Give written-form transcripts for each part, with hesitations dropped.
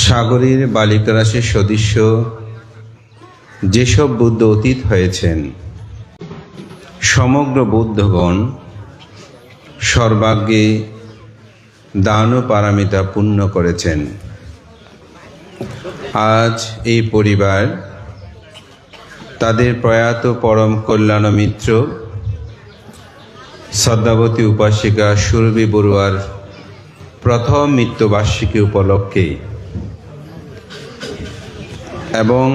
সাগরের বালিকারাশির সদৃশ্য যেসব বুদ্ধ অতীত হয়েছেন, সমগ্র বুদ্ধগণ সর্বাগ্রে দান ও পারমিতা পূর্ণ করেছেন। আজ এই পরিবার তাদের প্রয়াত পরম কল্যাণ মিত্র শ্রদ্ধাবতী উপাসিকা সুরভি বড়ুয়ার প্রথম মৃত্যুবার্ষিকী উপলক্ষে এবং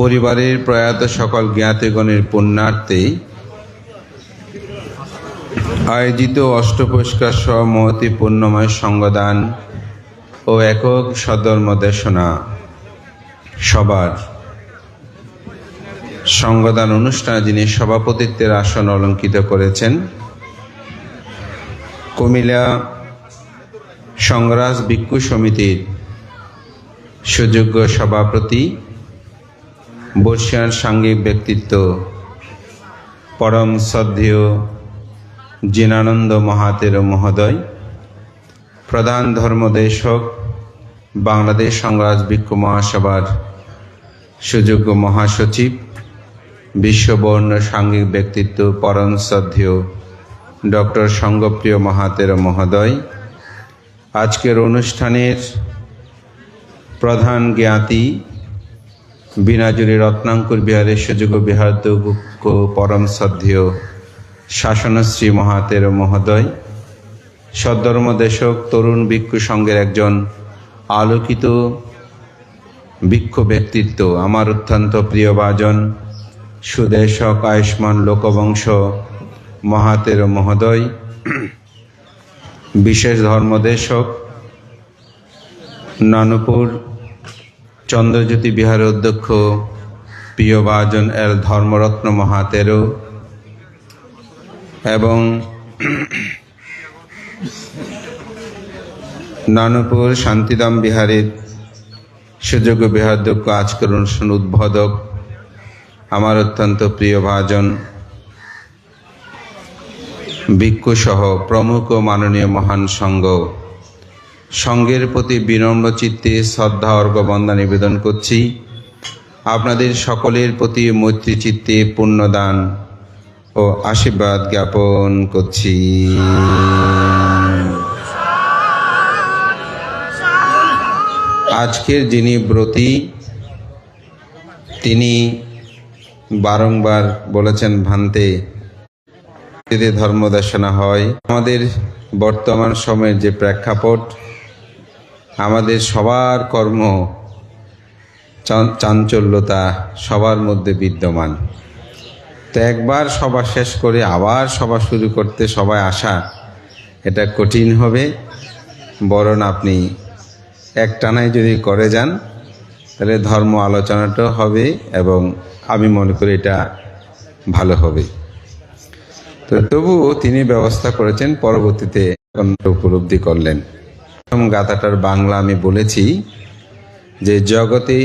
পরিবারের প্রয়াত সকল জ্ঞাতিগণের পুণ্যার্থে আয়োজিত অষ্টপুরস্কার সহ মহতি পুণ্যময় সঙ্গদান ও একক সধর্মদেশনা সবার সঙ্গদান অনুষ্ঠানে যিনি সভাপতিত্বের আসন অলঙ্কিত করেছেন, কুমিল্লা সংঘরাজ ভিক্ষু সমিতির সুযোগ্য সভাপতি, বর্ষিয়ান সাংঘিক ব্যক্তিত্ব পরম শ্রদ্ধেয় জিনানন্দ মহাতের মহোদয়, প্রধান ধর্মদেশক বাংলাদেশ সংঘরাজ ভিক্ষু মহাসভার সুযোগ্য মহাসচিব, বিশ্ববর্ণ সাংঘিক ব্যক্তিত্ব পরম শ্রদ্ধেয় ডক্টর সঙ্গপ্রিয় মহাতের মহোদয়, আজকের অনুষ্ঠানের প্রধান জ্ঞাতি বিনাজুরি রত্নাঙ্কুর বিহারের সুযোগ্য বিহারাধ্যক্ষ পরম শ্রদ্ধেয় শাসনশ্রী মহাতের মহোদয়, সদ্ধর্মদেশক তরুণ ভিক্ষু সংঘের একজন আলোকিত ভিক্ষু ব্যক্তিত্ব, আমার অত্যন্ত প্রিয়ভাজন সুদেশক আয়ুষ্মান লোকবংশ মহাতের মহোদয়, বিশেষ ধর্মদেশক নানুপুর চন্দ্রজ্যোতি বিহারের অধ্যক্ষ প্রিয়ভাজন এল ধর্মরত্ন মহাতেরও এবং নানুপুর শান্তিধাম বিহারের সুযোগ্য বিহারাধ্যক্ষ আজকের অনুষ্ঠান উদ্বোধক আমার অত্যন্ত প্রিয়ভাজন ভিক্ষু সহ প্রমুখ মাননীয় মহান সংঘের প্রতি বিনম্র চিত্তে শ্রদ্ধা অর্ঘ্য বন্দনা নিবেদন করছি। আপনাদের সকলের প্রতি মৈত্রী চিত্তে পুণ্যদান ও আশীর্বাদ জ্ঞাপন করছি। আজকের যিনি ব্রতী, তিনি বারংবার বলেছেন ভান্তে ধর্মদর্শনা হয়। আমাদের বর্তমান সময়ের যে প্রেক্ষাপট, আমাদের সবার কর্ম চাঞ্চল্যতা সবার মধ্যে বিদ্যমান। তো একবার সভা শেষ করে আবার সভা শুরু করতে সবাই আসা এটা কঠিন হবে। বরং আপনি একটানায় যদি করে যান তাহলে ধর্ম আলোচনাটাও হবে এবং আমি মনে করি এটা ভালো হবে। তো তবুও তিনি ব্যবস্থা করেছেন, পরবর্তীতে উপলব্ধি করলেন। প্রথম গাথাটার বাংলা আমি বলেছি যে জগতে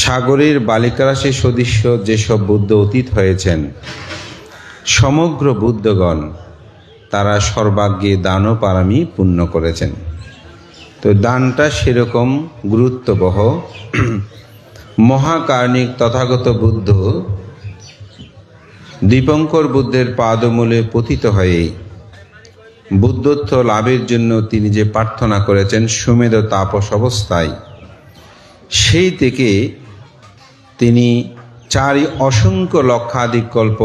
সাগরের বালিকারাশি সদৃশ্য যেসব বুদ্ধ অতীত হয়েছেন, সমগ্র বুদ্ধগণ তারা সর্বাগ্যে দান ও পারামি পূর্ণ করেছেন। তো দানটা সেরকম গুরুত্ববহ। মহাকার্ণিক তথাগত বুদ্ধ দীপঙ্কর বুদ্ধের পাদমূলে পতিত হয়ে বুদ্ধত্ব লাভের জন্য তিনি যে প্রার্থনা করেছেন সুমেধ তাপস অবস্থায়, সেই থেকে তিনি চারি অসংখ্য লক্ষাধিক কল্প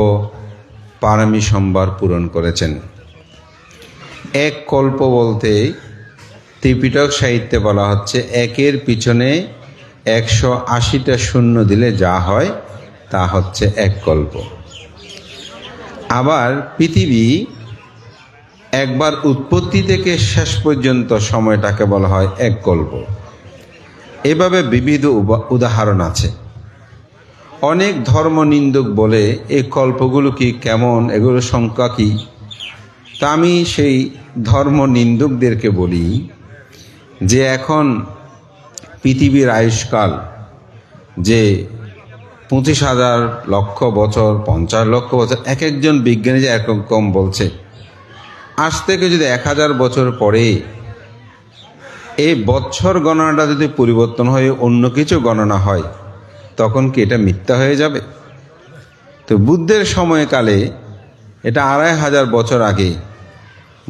পারমী সম্ভার পূরণ করেছেন। এক কল্প বলতে ত্রিপিটক সাহিত্যে বলা হচ্ছে একের পিছনে 180টা শূন্য দিলে যা হয় তা হচ্ছে এক কল্প। আবার পৃথিবী একবার উৎপত্তি থেকে শেষ পর্যন্ত সময়টাকে বলা হয় এক কল্প। এভাবে বিবিধ উদাহরণ আছে। অনেক ধর্ম নিন্দুক বলে এই কল্পগুলো কি কেমন, এগুলো সংখ্যা কি? তা আমি সেই ধর্ম নিন্দুকদেরকে বলি যে এখন পৃথিবীর আয়ুষ্কাল যে 25,000 লক্ষ বছর, 50 লক্ষ বছর, এক একজন বিজ্ঞানী যে এরকম বলছে। আজ থেকে যদি 1000 বছর পরে এই বছর গণনাটা যদি পরিবর্তন হয়ে অন্য কিছু গণনা হয়, তখন কি এটা মিথ্যা হয়ে যাবে? তো বুদ্ধের সময়কালে, এটা 2500 বছর আগে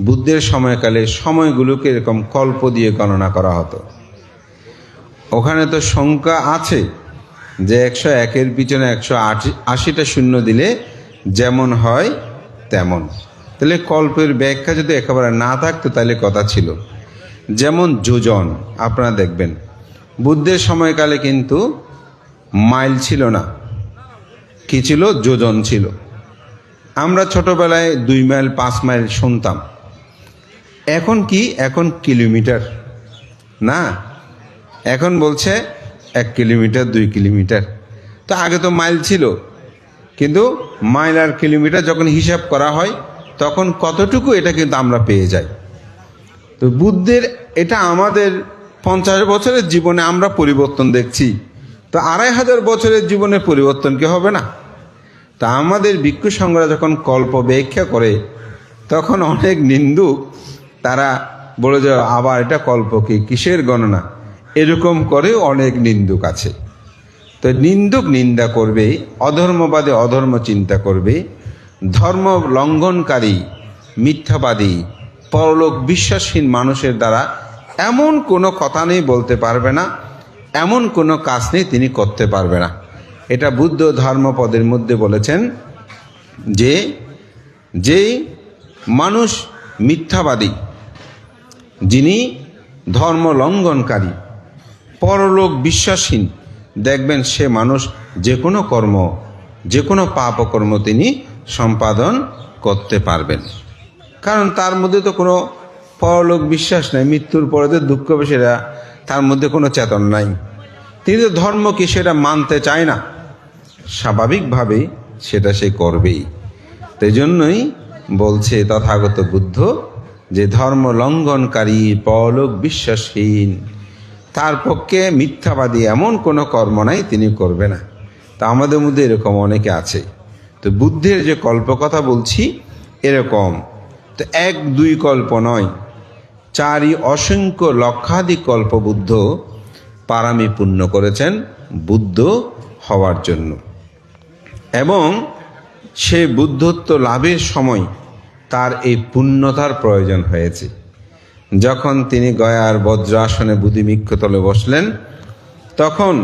বুদ্ধের সময়কালে সময়গুলোকে এরকম কল্প দিয়ে গণনা করা হতো। ওখানে তো সংখ্যা আছে যে 101-এর পিছনে 180টা শূন্য দিলে যেমন হয় তেমন। তাহলে কল্পের ব্যাখ্যা যদি একেবারে না থাকতো তাহলে কথা ছিল। যেমন যোজন, আপনারা দেখবেন বুদ্ধের সময়কালে কিন্তু মাইল ছিল না, কি ছিল? যোজন ছিল। আমরা ছোটবেলায় 2 মাইল 5 মাইল শুনতাম। এখন কি? এখন কিলোমিটার না, এখন বলছে 1 কিলোমিটার 2 কিলোমিটার। তো আগে তো মাইল ছিল, কিন্তু মাইল আর কিলোমিটার যখন হিসাব করা হয় তখন কতটুকু এটা কিন্তু আমরা পেয়ে যাই। তো বুদ্ধের এটা আমাদের 50 বছরের জীবনে আমরা পরিবর্তন দেখছি, তো 2500 বছরের জীবনে পরিবর্তন কি হবে না? তা আমাদের ভিক্ষু সংঘরা যখন কল্প ব্যাখ্যা করে তখন অনেক নিন্দুক তারা বলে যে আবার এটা কল্প কি, কিসের গণনা, এরকম করে অনেক নিন্দুক আছে। তো নিন্দুক নিন্দা করবে, অধর্মবাদী অধর্ম চিন্তা করবে, ধর্ম লঙ্ঘনকারী মিথ্যাবাদী পরলোক বিশ্বাসহীন মানুষের দ্বারা এমন কোনো কথা নেই বলতে পারবে না, এমন কোনো কাজ নেই তিনি করতে পারবে না। এটা বুদ্ধ ধর্মপদের মধ্যে বলেছেন যে যেই মানুষ মিথ্যাবাদী, যিনি ধর্ম লঙ্ঘনকারী, পরলোক বিশ্বাসহীন, দেখবেন সে মানুষ যে কোনো কর্ম, যে কোনো পাপকর্ম তিনি সম্পাদন করতে পারবেন। কারণ তার মধ্যে তো কোনো পরলোক বিশ্বাস নাই, মৃত্যুর পরে যে দুঃখ হবে সেটা তার মধ্যে কোনো চেতন নাই। তিনি তো ধর্ম কি সেটা মানতে চায় না, স্বাভাবিকভাবে সেটা সে করবেই। তাই জন্যই বলছে তথাগত বুদ্ধ যে ধর্ম লঙ্ঘনকারী পরলোক বিশ্বাসহীন তার পক্ষে মিথ্যাবাদী এমন কোনো কর্ম নাই তিনি করবে না। তা আমাদের মধ্যে এরকম অনেকে আছে। তো বুদ্ধের যে কল্পকথা বলছি এরকম তো 1-2 কল্প নয়, 4 অসংখ্য লক্ষাধিক কল্প বুদ্ধ পারামি পূর্ণ করেছেন বুদ্ধ হওয়ার জন্য। এবং সে বুদ্ধত্ব লাভের সময় তার এই পুণ্যতার প্রয়োজন হয়েছে। যখন তিনি গয়ার বজ্রাসনে বুদ্ধিমিক্ষতলে বসলেন, তখন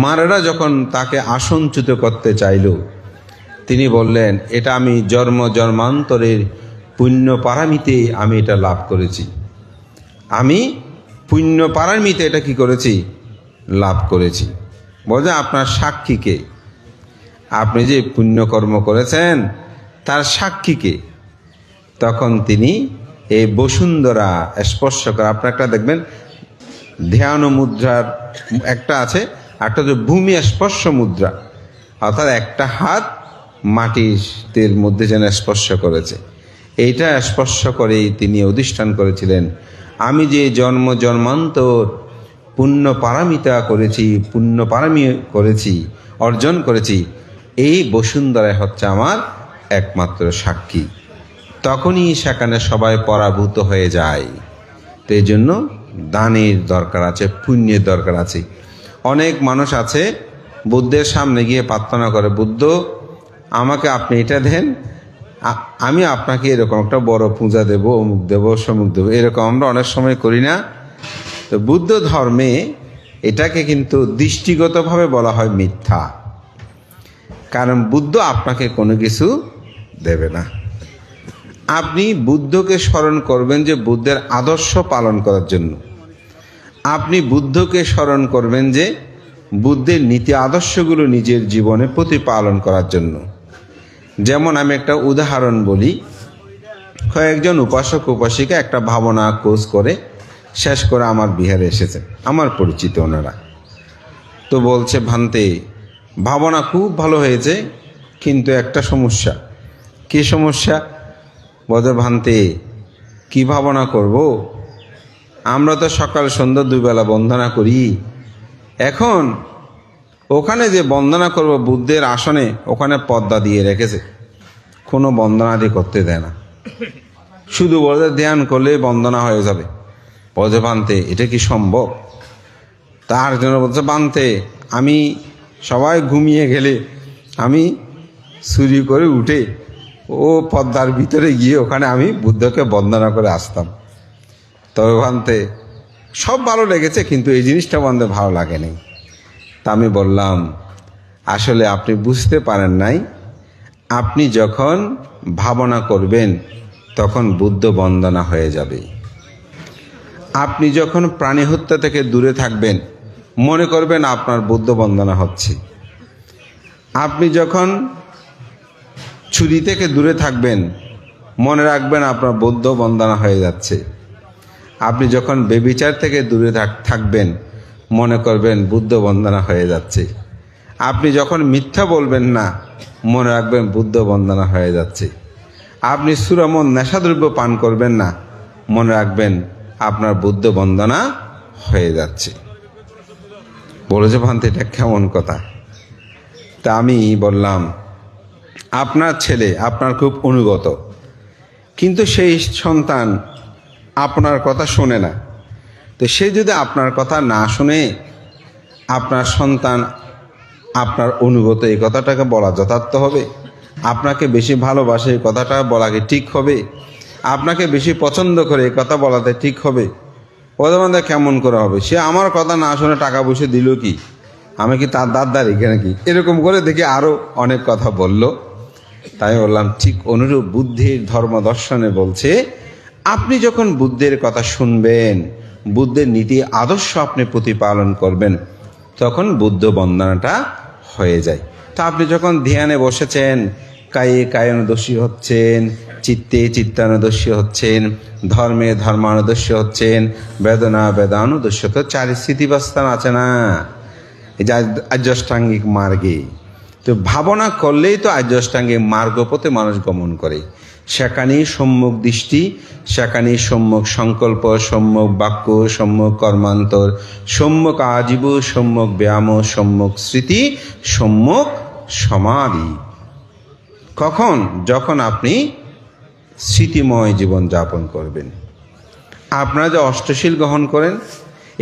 মারেরা যখন তাকে আসনচ্যুত করতে চাইল, তিনি বললেন এটা আমি জন্ম জন্মান্তরের পুণ্য পারামিতে আমি এটা লাভ করেছি, আমি পুণ্য পারামিতে এটা কি করেছি? লাভ করেছি। বলে আপনার সাক্ষীকে, আপনি যে পুণ্যকর্ম করেছেন তার সাক্ষীকে। তখন তিনি এই বসুন্ধরা স্পর্শ করে, আপনার একটা দেখবেন ধ্যান মুদ্রার একটা আছে, একটা যে ভূমি স্পর্শ মুদ্রা, অর্থাৎ একটা হাত মাটির মধ্যে যেন স্পর্শ করেছে। এইটা স্পর্শ করেই তিনি অধিষ্ঠান করেছিলেন, আমি যে জন্ম জন্মান্তর পুণ্য পারামিতা করেছি, পুণ্য পারামি করেছি, অর্জন করেছি, এই বসুন্ধরায় হচ্ছে আমার একমাত্র সাক্ষী। তখনই সেখানে সবাই পরাভূত হয়ে যায়। তো এই জন্য দানের দরকার আছে, পুণ্যের দরকার আছে। অনেক মানুষ আছে বুদ্ধের সামনে গিয়ে প্রার্থনা করে, বুদ্ধ আমাকে আপনি এটা দেন, আমি আপনাকে এরকম একটা বড় পূজা দেব, অমুক দেব, সমুক দেব। এরকম আমরা অনেক সময় করি না? তো বুদ্ধ ধর্মে এটাকে কিন্তু দৃষ্টিগতভাবে বলা হয় মিথ্যা। কারণ বুদ্ধ আপনাকে কোনো কিছু দেবে না। আপনি বুদ্ধকে স্মরণ করবেন যে বুদ্ধের আদর্শ পালন করার জন্য। আপনি বুদ্ধকে স্মরণ করবেন যে বুদ্ধের নীতি আদর্শগুলো নিজের জীবনে প্রতিপালন করার জন্য। যেমন আমি একটা উদাহরণ বলি, কয়েকজন উপাসক উপাসিকা একটা ভাবনা কোর্স করে শেষ করে আমার বিহারে এসেছে, আমার পরিচিত ওনারা। তো বলছে, ভান্তে ভাবনা খুব ভালো হয়েছে, কিন্তু একটা সমস্যা। কি সমস্যা? বলে, ভান্তে কি ভাবনা করব, আমরা তো সকাল সন্ধ্যা দুবেলা বন্দনা করি, এখন ওখানে যে বন্দনা করব বুদ্ধের আসনে, ওখানে পর্দা দিয়ে রেখেছে, কোনো বন্দনাদি করতে দেয় না, শুধু বলে ধ্যান করলে বন্দনা হয়ে যাবে। বলছে, ভান্তে এটা কি সম্ভব? তার জন্য বলছে, ভান্তে আমি সবাই ঘুমিয়ে গেলে আমি চুরি করে উঠে ও পদ্মার ভিতরে গিয়ে ওখানে আমি বুদ্ধকে বন্দনা করে আসতাম। তবে ভান্তে সব ভালো লেগেছে, কিন্তু এই জিনিসটা বন্ধে ভালো লাগেনি। তা আমি বললাম, আসলে আপনি বুঝতে পারেন নাই, আপনি যখন ভাবনা করবেন তখন বুদ্ধ বন্দনা হয়ে যাবে। আপনি যখন প্রাণী হত্যা থেকে দূরে থাকবেন, মনে করবেন আপনার বুদ্ধ বন্দনা হচ্ছে। আপনি যখন চুরি থেকে দূরে থাকবেন, মনে রাখবেন আপনার বুদ্ধ বন্দনা হয়ে যাচ্ছে। আপনি যখন বেবিচার থেকে দূরে থাকবেন, মনে করবেন বুদ্ধ বন্দনা হয়ে যাচ্ছে। আপনি যখন মিথ্যা বলবেন না, মনে রাখবেন বুদ্ধ বন্দনা হয়ে যাচ্ছে। আপনি সুরামন নেশাদ্রব্য পান করবেন না, মনে রাখবেন আপনার বুদ্ধ বন্দনা হয়ে যাচ্ছে। বলেছে, ভান্তে এটা কেমন কথা? তা আমি বললাম, আপনার ছেলে আপনার খুব অনুগত, কিন্তু সেই সন্তান আপনার কথা শোনে না। তো সে যদি আপনার কথা না শুনে, আপনার সন্তান আপনার অনুগত, এই কথাটাকে বলা যথার্থ হবে? আপনাকে বেশি ভালোবাসে, এই কথাটা বলা কি ঠিক হবে? আপনাকে বেশি পছন্দ করে, এই কথা বলাতে ঠিক হবে? ওদের কেমন করে হবে? সে আমার কথা না শুনে টাকা পয়সা দিল কি? আমি কি তার দাদদার এখানে কি? এরকম করে দেখি আরও অনেক কথা বলল। তাই বললাম, ঠিক অনুরূপ বুদ্ধের ধর্ম দর্শনে বলছে, আপনি যখন বুদ্ধের কথা শুনবেন, বুদ্ধের নীতি আদর্শ আপনি প্রতিপালন করবেন, তখন বুদ্ধ বন্দনাটা হয়ে যায়। তা আপনি যখন ধ্যানে বসেছেন, কায়ে কায়ানুদর্শী হচ্ছেন, চিত্তে চিত্তানুদর্শী হচ্ছেন, ধর্মে ধর্মানুদর্শী হচ্ছেন, বেদনা বেদানুদর্শী। তো 4 স্থিতিবাস্থান আছে না, এই যে আর্যাষ্টাঙ্গিক মার্গে। তো ভাবনা করলেই তো আর্যাষ্টাঙ্গিক মার্গ পথে মানুষ গমন করে। সেখানেই সম্যক দৃষ্টি, সেখানেই সম্যক সংকল্প, সম্যক বাক্য, সম্যক কর্মান্তর, সম্যক আজীব, সম্যক ব্যায়াম, সম্যক স্মৃতি, সম্যক সমাধি। কখন? যখন আপনি স্মৃতিময় জীবন যাপন করবেন। আপনারা যে অষ্টশীল গ্রহণ করেন,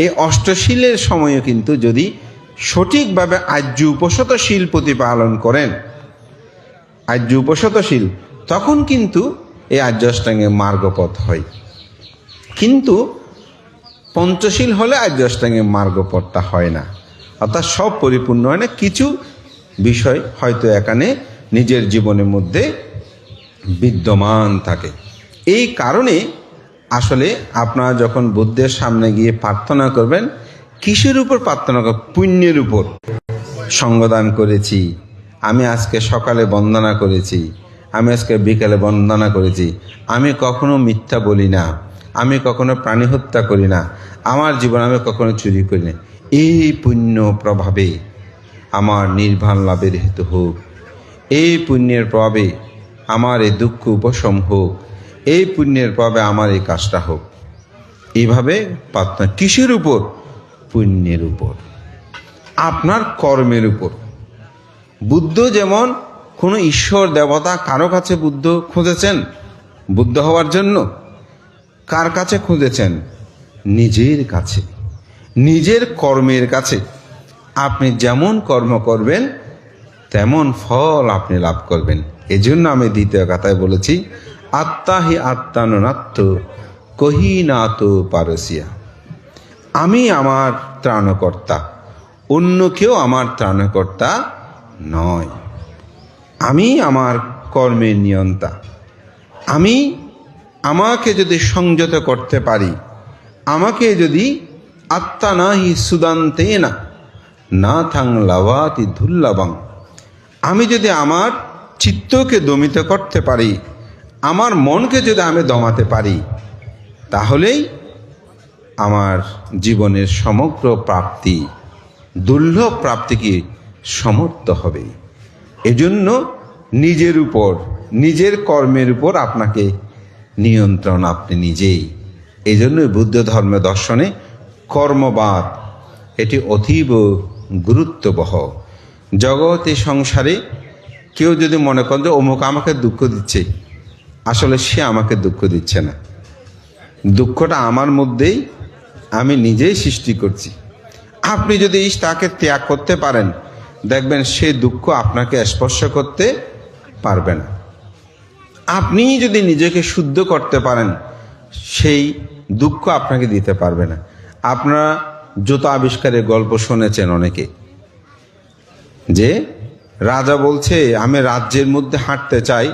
এই অষ্টশীলের সময়ও কিন্তু যদি সঠিকভাবে আর্য উপশতশীল প্রতিপালন করেন, আর্য উপশতশীল, তখন কিন্তু এই আর্য অষ্টাঙ্গের মার্গপথ হয়। কিন্তু পঞ্চশীল হলে আর্য অষ্টাঙ্গের মার্গপথটা হয় না, অর্থাৎ সব পরিপূর্ণ হয় না। কিছু বিষয় হয়তো এখানে নিজের জীবনের মধ্যে বিদ্যমান থাকে। এই কারণে আসলে আপনারা যখন বুদ্ধের সামনে গিয়ে প্রার্থনা করবেন, কিসের উপর প্রার্থনা করবেন? পুণ্যের উপর। সঙ্গদান করেছি, আমি আজকে সকালে বন্দনা করেছি, আমি আজকে বিকেলে বন্দনা করেছি, আমি কখনো মিথ্যা বলি না, আমি কখনো প্রাণী হত্যা করি না, আমার জীবনে আমি কখনো চুরি করি না, এই পুণ্য প্রভাবে আমার নির্বাণ লাভের হেতু হোক, এই পুণ্যের প্রভাবে আমার এই দুঃখ উপশম হোক, এই পুণ্যের প্রভাবে আমার এই কাজটা হোক। এইভাবে প্রার্থনা কিসের উপর? পুণ্যের উপর, আপনার কর্মের উপর। বুদ্ধ যেমন কোনো ঈশ্বর দেবতা কারো কাছে বুদ্ধ খুঁজেছেন বুদ্ধ হওয়ার জন্য? কার কাছে খুঁজেছেন? নিজের কাছে, নিজের কর্মের কাছে। আপনি যেমন কর্ম করবেন তেমন ফল আপনি লাভ করবেন। এজন্য আমি দ্বিতীয় কথায় বলেছি, আত্মা হি আত্মানুনাত্ম কহিনাত পারসিয়া। আমি আমার ত্রাণকর্তা, অন্য কেউ আমার ত্রাণকর্তা নয়। আমি আমার কর্মের নিয়ন্তা। আমি আমাকে যদি সংযত করতে পারি, আমাকে যদি আত্মা নাহি সুদান্তে না থাং লাভাতি ধুল্লাবাং, আমি যদি আমার চিত্তকে দমিত করতে পারি, আমার মনকে যদি আমি দমাতে পারি, তাহলেই আমার জীবনের সমগ্র প্রাপ্তি, দুর্লভ প্রাপ্তিকে সমর্থ হবে। এজন্য নিজের উপর, নিজের কর্মের উপর আপনাকে নিয়ন্ত্রণ আপনি নিজেই। এই জন্যই বুদ্ধ ধর্ম দর্শনে কর্মবাদ এটি অতীব গুরুত্ববহ। জগতে সংসারে কেউ যদি মনে করেন যে অমুক আমাকে দুঃখ দিচ্ছে, আসলে সে আমাকে দুঃখ দিচ্ছে না, দুঃখটা আমার মধ্যেই আমি নিজেই সৃষ্টি করছি। আপনি যদি তাকে ত্যাগ করতে পারেন, দেখবেন সে দুঃখ আপনাকে স্পর্শ করতে পারবে না। আপনি যদি নিজেকে শুদ্ধ করতে পারেন, সেই দুঃখ আপনাকে দিতে পারবে না। আপনারা জুতা আবিষ্কারের গল্প শুনেছেন অনেকে, যে রাজা বলছে আমি রাজ্যের মধ্যে হাঁটতে চাই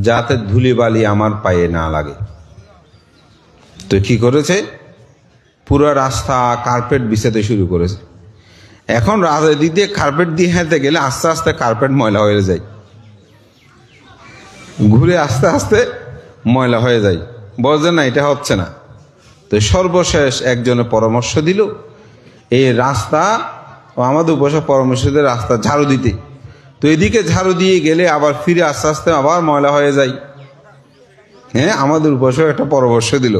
যাতে ধুলিবালি আমার পায়ে না লাগে। তো কি করেছে? পুরো রাস্তা কার্পেট বিছাতে শুরু করেছে। এখন রাজা দিক দিয়ে কার্পেট দিয়ে হেঁটে গেলে আস্তে আস্তে কার্পেট ময়লা হয়ে যায়, ঘুরে আস্তে আস্তে ময়লা হয়ে যায়। বলছে না, এটা হচ্ছে না। তো সর্বশেষ একজনে পরামর্শ দিল, এই রাস্তা আমাদের উপসা পরামর্শদের রাস্তা ঝাড়ু দিতে। তো এদিকে ঝাড়ু দিয়ে গেলে আবার ফিরে আস্তে আস্তে আবার ময়লা হয়ে যায়। হ্যাঁ, আমাদের উপসা একটা পরামর্শ দিল।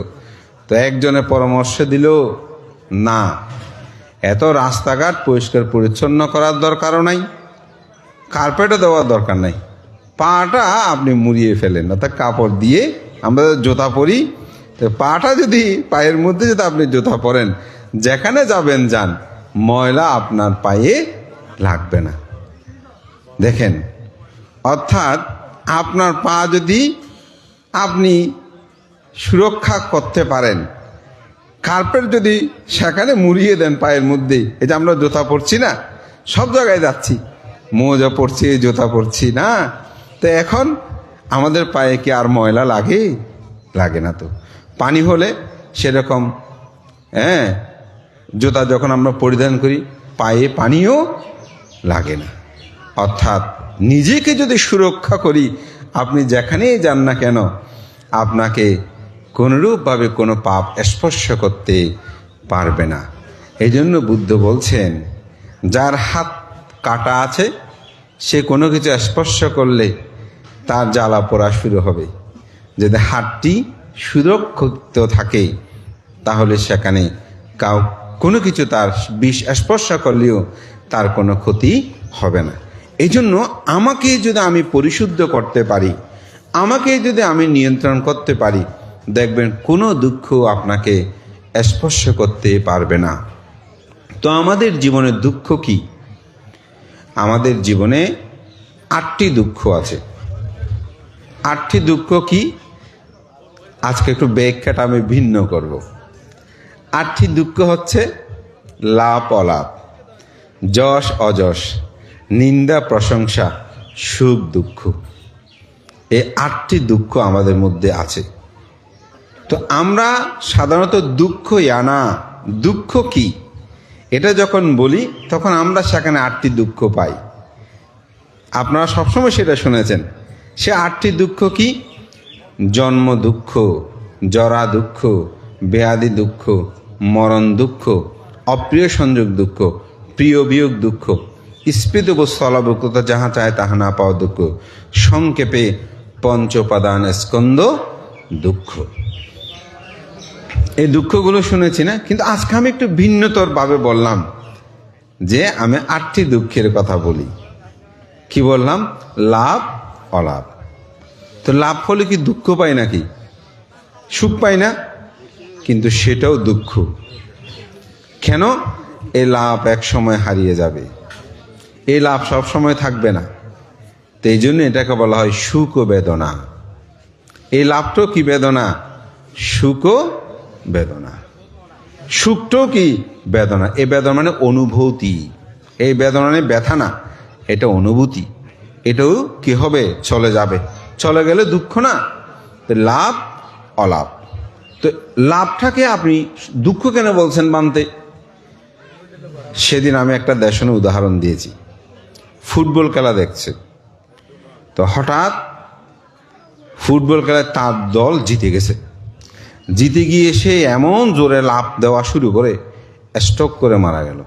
তো একজনে পরামর্শ দিল, না, এত রাস্তাঘাট পরিষ্কার পরিচ্ছন্ন করার দরকারও নাই, কার্পেটও দেওয়ার দরকার নাই, পাটা আপনি মুড়িয়ে ফেলেন, অর্থাৎ কাপড় দিয়ে আমরা জুতা পরি, তো পাটা যদি পায়ের মধ্যে যদি আপনি জুতা পরেন, যেখানে যাবেন যান, ময়লা আপনার পায়ে লাগবে না। দেখেন, অর্থাৎ আপনার পা যদি আপনি সুরক্ষা করতে পারেন, কার্পেট যদি সেখানে মুড়িয়ে দেন পায়ের মধ্যে, এই যে আমরা জুতা পরছি না, সব জায়গায় যাচ্ছি, মোজা পরছি, জুতা পরছি না, তো এখন আমাদের পায়ে কি আর ময়লা লাগে? লাগে না। তো পানি হলে সেরকম, হ্যাঁ, জুতা যখন আমরা পরিধান করি পায়ে পানিও লাগে না। অর্থাৎ নিজেকে যদি সুরক্ষা করি, আপনি যেখানেই যান না কেন, আপনাকে কোনরূপভাবে কোনো পাপ স্পর্শ করতে পারবে না। এই জন্য বুদ্ধ বলছেন, যার হাত কাটা আছে সে কোনো কিছু স্পর্শ করলে তার জ্বালা পোড়া শুরু হবে। যদি হাতটি সুরক্ষিত থাকে, তাহলে সেখানে কোনো কিছু তার বিষ স্পর্শ করলেও তার কোনো ক্ষতি হবে না। এই জন্য আমাকে যদি আমি পরিশুদ্ধ করতে পারি, আমাকে যদি আমি নিয়ন্ত্রণ করতে পারি, দেখবেন কোনো দুঃখ আপনাকে স্পর্শ করতে পারবে না। তো আমাদের জীবনে দুঃখ কি? আমাদের জীবনে 8টি দুঃখ আছে। 8টি দুঃখ কি? আজকে একটু ব্যাখ্যাটা আমি ভিন্ন করব। 8টি দুঃখ হচ্ছে লাভ অলাভ, যশ অযশ, নিন্দা প্রশংসা, সুখ দুঃখ। এই 8টি দুঃখ আমাদের মধ্যে আছে। তো আমরা সাধারণত দুঃখ জানা, দুঃখ কি এটা যখন বলি, তখন আমরা সেখানে 8টি দুঃখ পাই। আপনারা সবসময় সেটা শুনেছেন। সে 8টি দুঃখ কি? জন্ম দুঃখ, জরা দুঃখ, ব্যাধি দুঃখ, মরণ দুঃখ, অপ্রিয় সংযোগ দুঃখ, প্রিয় বিয়োগ দুঃখ, স্ফীত স্থলাবুকতা, যাহা চায় তাহা না পাওয়া দুঃখ, সংক্ষেপে পঞ্চপাদান স্কন্দ দুঃখ। এই দুঃখগুলো শুনেছি না? কিন্তু আজকে আমি একটু ভিন্নতর ভাবে বললাম যে আমি 8টি দুঃখের কথা বলি। কি বললাম? লাভ, অলাভ। তো লাভ হলে কি দুঃখ পাই নাকি? সুখ পাই না? কিন্তু সেটাও দুঃখ। কেন? এই লাভ এক সময় হারিয়ে যাবে, এই লাভ সব সময় থাকবে না। তো এই জন্য এটাকে বলা হয় সুখ ও বেদনা। এই লাভটাও কি বেদনা? সুখ ও বেদনা। সুখটাও কি বেদনা। এই বেদনা মানে অনুভূতি। এই বেদনা মানে ব্যথা না, এটা অনুভূতি। এটাও কি হবে? চলে যাবে। চলে গেলে দুঃখ না। তো লাভ, অলাভ। তো লাভটাকে আপনি দুঃখ কেন বলছেন মানতে? সেদিন আমি একটা দেশনের উদাহরণ দিয়েছি। ফুটবল খেলা দেখছে, তো হঠাৎ ফুটবল খেলায় তার দল জিতে গেছে। জিতে গিয়ে সে এমন জোরে লাফ দেওয়া শুরু করে স্ট্রোক করে মারা গেল।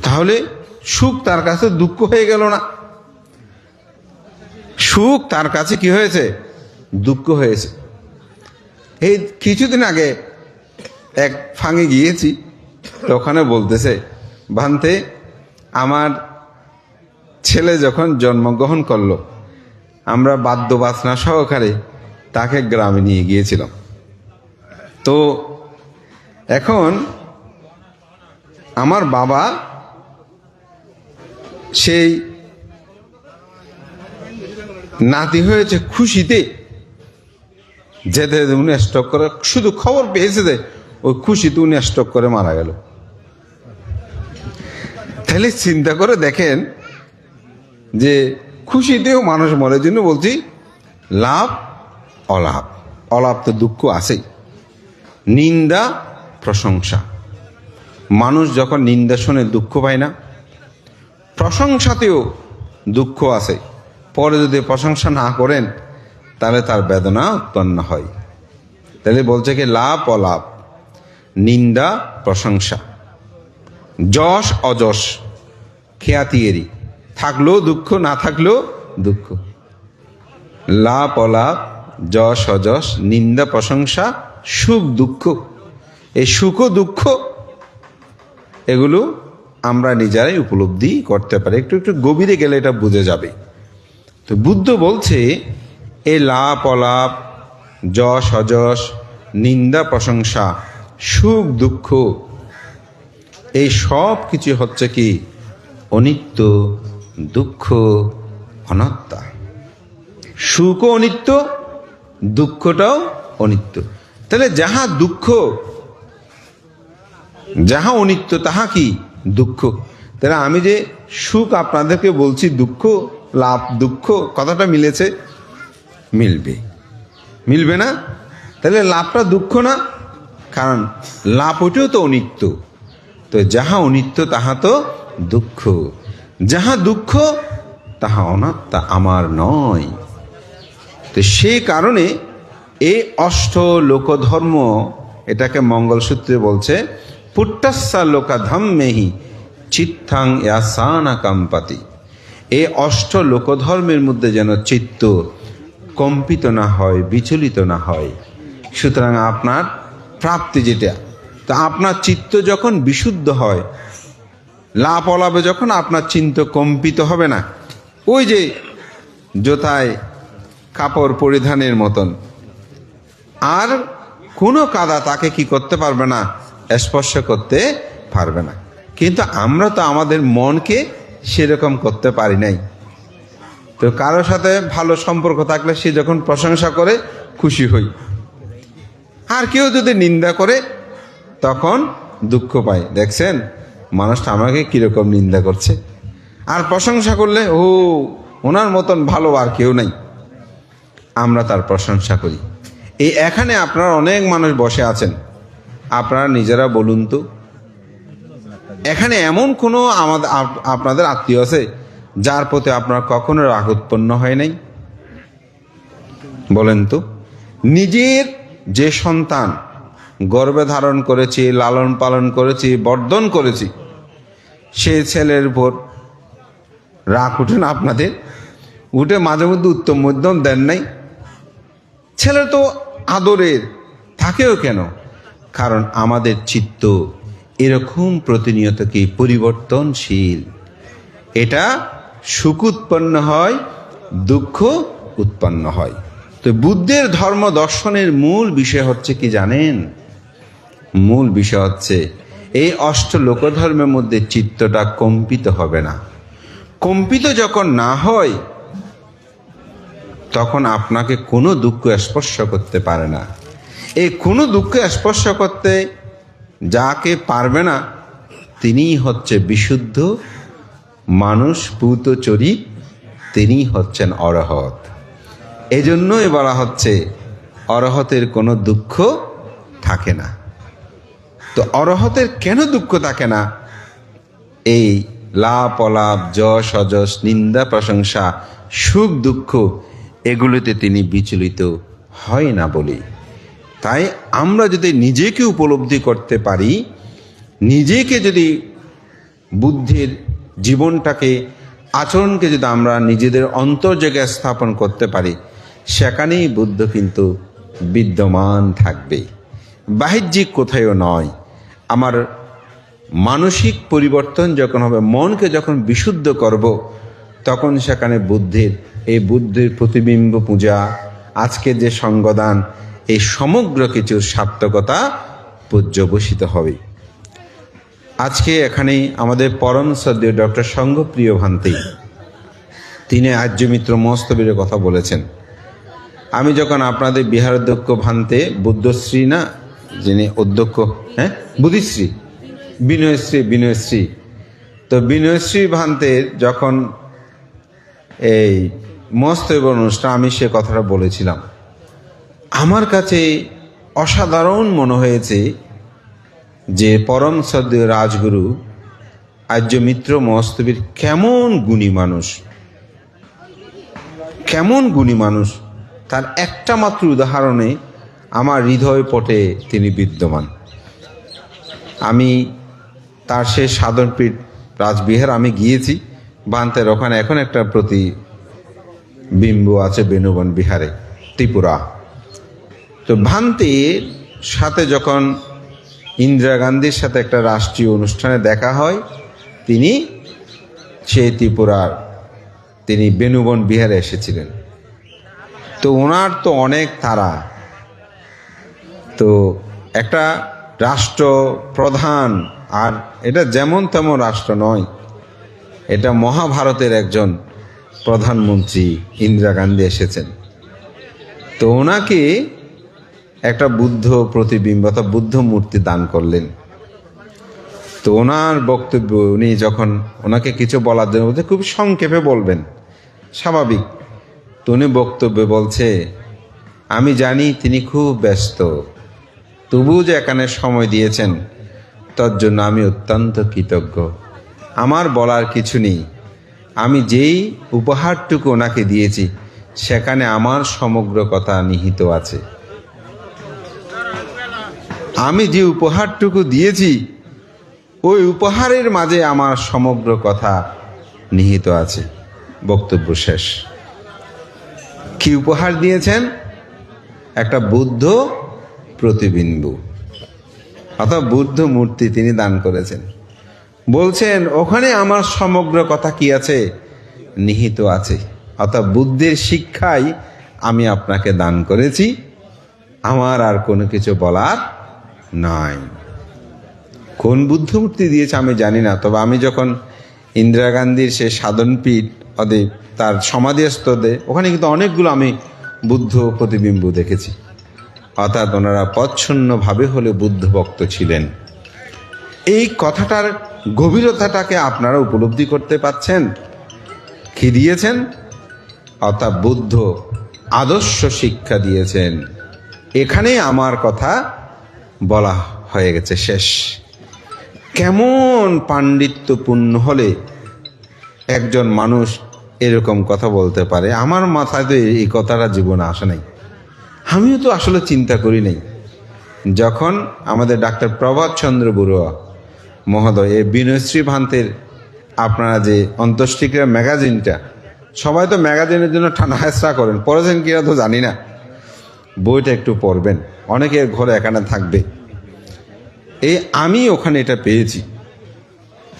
তাহলে সুখ তার কাছে দুঃখ হয়ে গেল না? সুখ তার কাছে কি হয়েছে? দুঃখ হয়েছে। এই কিছুদিন আগে এক ফাঁকে গিয়েছি, তো ওখানে বলতেছে, ভান্তে আমার ছেলে যখন জন্মগ্রহণ করলো, আমরা বাদ্য বাজনা সহকারে তাকে গ্রামে নিয়ে গিয়েছিলাম। তো এখন আমার বাবা সেই নাতি হয়েছে খুশিতে যেতে উনি স্ট্রোক করে, শুধু খবর পেয়েছে যে ওই খুশিতে উনি স্ট্রোক করে মারা গেল। তাহলে চিন্তা করে দেখেন যে খুশিতেও মানুষ মরে। জন্য বলছি লাভ, অলাভ। অলাভ তো দুঃখ আছেই। নিন্দা, প্রশংসা। মানুষ যখন নিন্দা শুনে দুঃখ পায় না, প্রশংসাতেও দুঃখ আছে। পরে যদি প্রশংসা না করেন তাহলে তার বেদনা উৎপন্ন হয়। তাহলে বলছে কি লাভ, অলাভ, নিন্দা, প্রশংসা, যশ, অযশ, খ্যাতি এরি, থাকলেও দুঃখ, না থাকলেও দুঃখ। লাভ, অলাভ, যশ, অযশ, নিন্দা, প্রশংসা, সুখ, দুঃখ। এই সুখ ও দুঃখ এগুলো আমরা নিজেরাই উপলব্ধি করতে পারি। একটু একটু গভীরে গেলে এটা বুঝে যাবে। তো বুদ্ধ বলছে এই লাভ, অলাভ, যশ, অযশ, নিন্দা, প্রশংসা, সুখ, দুঃখ, এই সব কিছু হচ্ছে কি অনিত্য, দুঃখ অনাত্মা। সুখও অনিত্য, দুঃখটাও অনিত্য। তাহলে যাহা দুঃখ, যাহা অনিত্য তাহা কি দুঃখ। তাহলে আমি যে সুখ আপনাদেরকে বলছি দুঃখ, লাভ দুঃখ, কথাটা মিলেছে? মিলবে, মিলবে না? তাহলে লাভটা দুঃখ না? কারণ লাভ ওইটাও তো অনিত্য। তো যাহা অনিত্য তাহা তো দুঃখ, যাহা দুঃখ তাহা অনাত্মা, আমার নয়। তো সেই কারণে এই অষ্ট লোকধর্ম, এটাকে মঙ্গলসূত্রে বলছে পুট্টাস্সা লোকাধম্মেহি চিত্তাং ইয়াসানা কাম্পাতি। এই অষ্ট লোকধর্মের মধ্যে যেন চিত্ত কম্পিত না হয়, বিচলিত না হয়। সুতরাং আপনার প্রাপ্তি যেটা, তা আপনার চিত্ত যখন বিশুদ্ধ হয়, লাভ অলাভে যখন আপনার চিত্ত কম্পিত হবে না, ওই যে জোতায় কাপড় পরিধানের মতন, আর কোনো কাদা তাকে কি করতে পারবে না? স্পর্শ করতে পারবে না। কিন্তু আমরা তো আমাদের মনকে সেরকম করতে পারি নাই। তো কারোর সাথে ভালো সম্পর্ক থাকলে সে যখন প্রশংসা করে খুশি হই, আর কেউ যদি নিন্দা করে তখন দুঃখ পায়। দেখছেন মানুষটা আমাকে কিরকম নিন্দা করছে, আর প্রশংসা করলে ও ওনার মতন ভালো আর কেউ নাই, আমরা তার প্রশংসা করি। এই এখানে আপনারা অনেক মানুষ বসে আছেন, আপনারা নিজেরা বলুন তো, এখানে এমন কোনো আপনাদের আত্মীয় আছে যার প্রতি আপনার কখনো রাগ উৎপন্ন হয় নাই? বলেন তো। নিজের যে সন্তান গর্ভে ধারণ করেছি, লালন পালন করেছি, বর্ধন করেছি, সেই ছেলের উপর রাগ উঠে না আপনাদের? উঠে মাঝে মধ্যে উত্তম মধ্যম দেন নাই? ছেলে তো আদরের, থাকেও কেন? কারণ আমাদের চিত্ত এরকম প্রতিনিয়ত কি পরিবর্তনশীল। এটা সুখ উৎপন্ন হয়, দুঃখ উৎপন্ন হয়। তো বুদ্ধের ধর্ম দর্শনের মূল বিষয় হচ্ছে কি জানেন? মূল বিষয় হচ্ছে এই অষ্ট লোকধর্মের মধ্যে চিত্তটা কম্পিত হবে না। কম্পিত যখন না হয় তখন আপনাকে কোনো দুঃখ স্পর্শ করতে পারে না। এই কোনো দুঃখ স্পর্শ করতে যাকে পারবে না তিনিই হচ্ছে বিশুদ্ধ মানুষ, পূতচরী, তিনিই হচ্ছেন অরহত। এজন্যই বলা হচ্ছে অরহতের কোনো দুঃখ থাকে না। তো অরহতের কেন দুঃখ থাকে না? এই লাভ অলাভ, যশ অযশ, নিন্দা প্রশংসা, সুখ দুঃখ, এগুলোতে তিনি বিচলিত হয় না বলে। তাই আমরা যদি নিজেকে উপলব্ধি করতে পারি, নিজেকে যদি বুদ্ধির জীবনটাকে, আচরণকে যদি আমরা নিজেদের অন্তর্জায়গায় স্থাপন করতে পারি, সেখানেই বুদ্ধ কিন্তু বিদ্যমান থাকবে, বাহ্যিক কোথায়ও নয়। আমার মানসিক পরিবর্তন যখন হবে, মনকে যখন বিশুদ্ধ করব, তখন সেখানে বুদ্ধির প্রতিবিম্ব পূজা, আজকে যে সঙ্গদান, এই সমগ্র কিছুর সার্থকতা পর্যবসিত হবে। আজকে এখানেই আমাদের পরম শ্রদ্ধেয় ডক্টর সঙ্গপ্রিয় ভান্তে তিনি আর্যমিত্র মহস্তবীর কথা বলেছেন। আমি যখন আপনাদের বিহারাধ্যক্ষ ভান্তে বুদ্ধশ্রী, না যিনি অধ্যক্ষ, বুদ্ধিশ্রী, বিনয়শ্রী, তো বিনয়শ্রী ভান্তের যখন এই মহস্তব অনুষ্ঠান, আমি সে কথাটা বলেছিলাম। আমার কাছে অসাধারণ মনে হয়েছে যে পরম শ্রদ্ধেয় রাজগুরু আর্যমিত্র মহস্তবীর কেমন গুণী মানুষ, তার একটা মাত্র উদাহরণে আমার হৃদয় পটে তিনি বিদ্যমান। আমি তার সে সাধনপীঠ রাজবিহার আমি গিয়েছি, ভান্তের ওখানে এখন একটা প্রতিবিম্ব আছে বেনুবন বিহারে, ত্রিপুরা। তো ভান্তের সাথে যখন ইন্দিরা গান্ধীর সাথে একটা রাষ্ট্রীয় অনুষ্ঠানে দেখা হয়, তিনি সেই ত্রিপুরার, তিনি বেনুবন বিহারে এসেছিলেন। তো ওনার তো অনেক তারা, তো একটা রাষ্ট্র প্রধান, আর এটা যেমন তেমন রাষ্ট্র নয়, এটা মহাভারতের একজন প্রধানমন্ত্রী ইন্দিরা গান্ধী এসেছেন। তো ওনাকে একটা বুদ্ধ প্রতিবিম্ব অর্থাৎ বুদ্ধ মূর্তি দান করলেন। তো ওনার বক্তব্য, উনি যখন ওনাকে কিছু বলার জন্য বলতে, খুব সংক্ষেপে বলবেন, স্বাভাবিক। তো উনি বক্তব্যে বলছে, আমি জানি তিনি খুব ব্যস্ত, তবুও যে এখানে সময় দিয়েছেন তার জন্য আমি অত্যন্ত কৃতজ্ঞ। আমার বলার কিছু নেই, আমি যেই উপহারটুকু ওনাকে দিয়েছি সেখানে আমার সমগ্র কথা নিহিত আছে। আমি যে উপহারটুকু দিয়েছি ওই উপহারের মাঝে আমার সমগ্র কথা নিহিত আছে। বক্তব্য শেষ। কি উপহার দিয়েছেন? একটা বুদ্ধ প্রতিবিম্ব অর্থাৎ বুদ্ধ মূর্তি তিনি দান করেছেন। বলছেন ওখানে আমার সমগ্র কথা কি আছে? নিহিত আছে। অর্থাৎ বুদ্ধের শিক্ষাই আমি আপনাকে দান করেছি, আমার আর কোনো কিছু বলার নাই। কোন বুদ্ধ মূর্তি দিয়েছে আমি জানি না, তবে আমি যখন ইন্দিরা গান্ধীর সে সাধনপীঠ তার সমাধিস্থলে, ওখানে কিন্তু অনেকগুলো আমি বুদ্ধ প্রতিবিম্ব দেখেছি। অর্থাৎ ওনারা প্রচ্ছন্নভাবে হলে বুদ্ধ ভক্ত ছিলেন। এই কথাটার গভীরতাটাকে আপনারা উপলব্ধি করতে পাচ্ছেন? কি দিয়েছেন? অর্থাৎ বুদ্ধ আদর্শ শিক্ষা দিয়েছেন। এখানে আমার কথা বলা হয়ে গেছে, শেষ। কেমন পাণ্ডিত্যপূর্ণ হলে একজন মানুষ এরকম কথা বলতে পারে, আমার মাথায় তো এই কথাটা জীবনে আসে নাই, আমিও তো আসলে চিন্তা করি নাই। যখন আমাদের ডাক্তার প্রভাত চন্দ্র বড়ুয়া মহোদয় এই বিনয়শ্রী ভান্তের আপনারা যে অন্ত্যেষ্টিক্রিয়া ম্যাগাজিনটা, সবাই তো ম্যাগাজিনের জন্য ঠান্ডা হেসরা করেন, পড়েছেন কিনা তো জানি না, বইটা একটু পড়বেন, অনেকের ঘরে এখানে থাকবে। আমি ওখানে এটা পেয়েছি,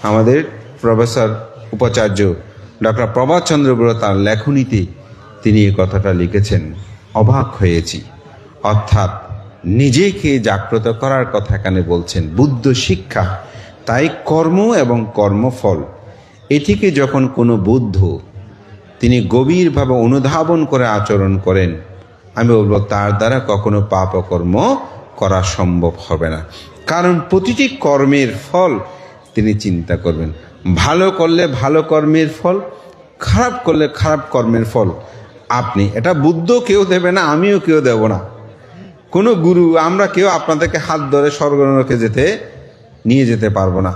আমাদের প্রফেসর উপাচার্য ডক্টর প্রভাত চন্দ্র বড়ুয়া তার লেখনীতে তিনি এই কথাটা লিখেছেন, অবাক হয়েছি। অর্থাৎ নিজেকে জাগ্রত করার কথা এখানে বলছেন, বুদ্ধ শিক্ষা। তাই কর্ম এবং কর্মফল এটিকে যখন কোনো বুদ্ধ তিনি গভীরভাবে অনুধাবন করে আচরণ করেন, আমি বলবো তার দ্বারা কখনো পাপ কর্ম করা সম্ভব হবে না। কারণ প্রতিটি কর্মের ফল তিনি চিন্তা করবেন, ভালো করলে ভালো কর্মের ফল, খারাপ করলে খারাপ কর্মের ফল। আপনি এটা বুদ্ধ কেউ দেবে না, আমিও কেউ দেব না, কোনো গুরু আমরা কেউ আপনাদেরকে হাত ধরে স্বর্গনরকে নিয়ে যেতে পারবো না।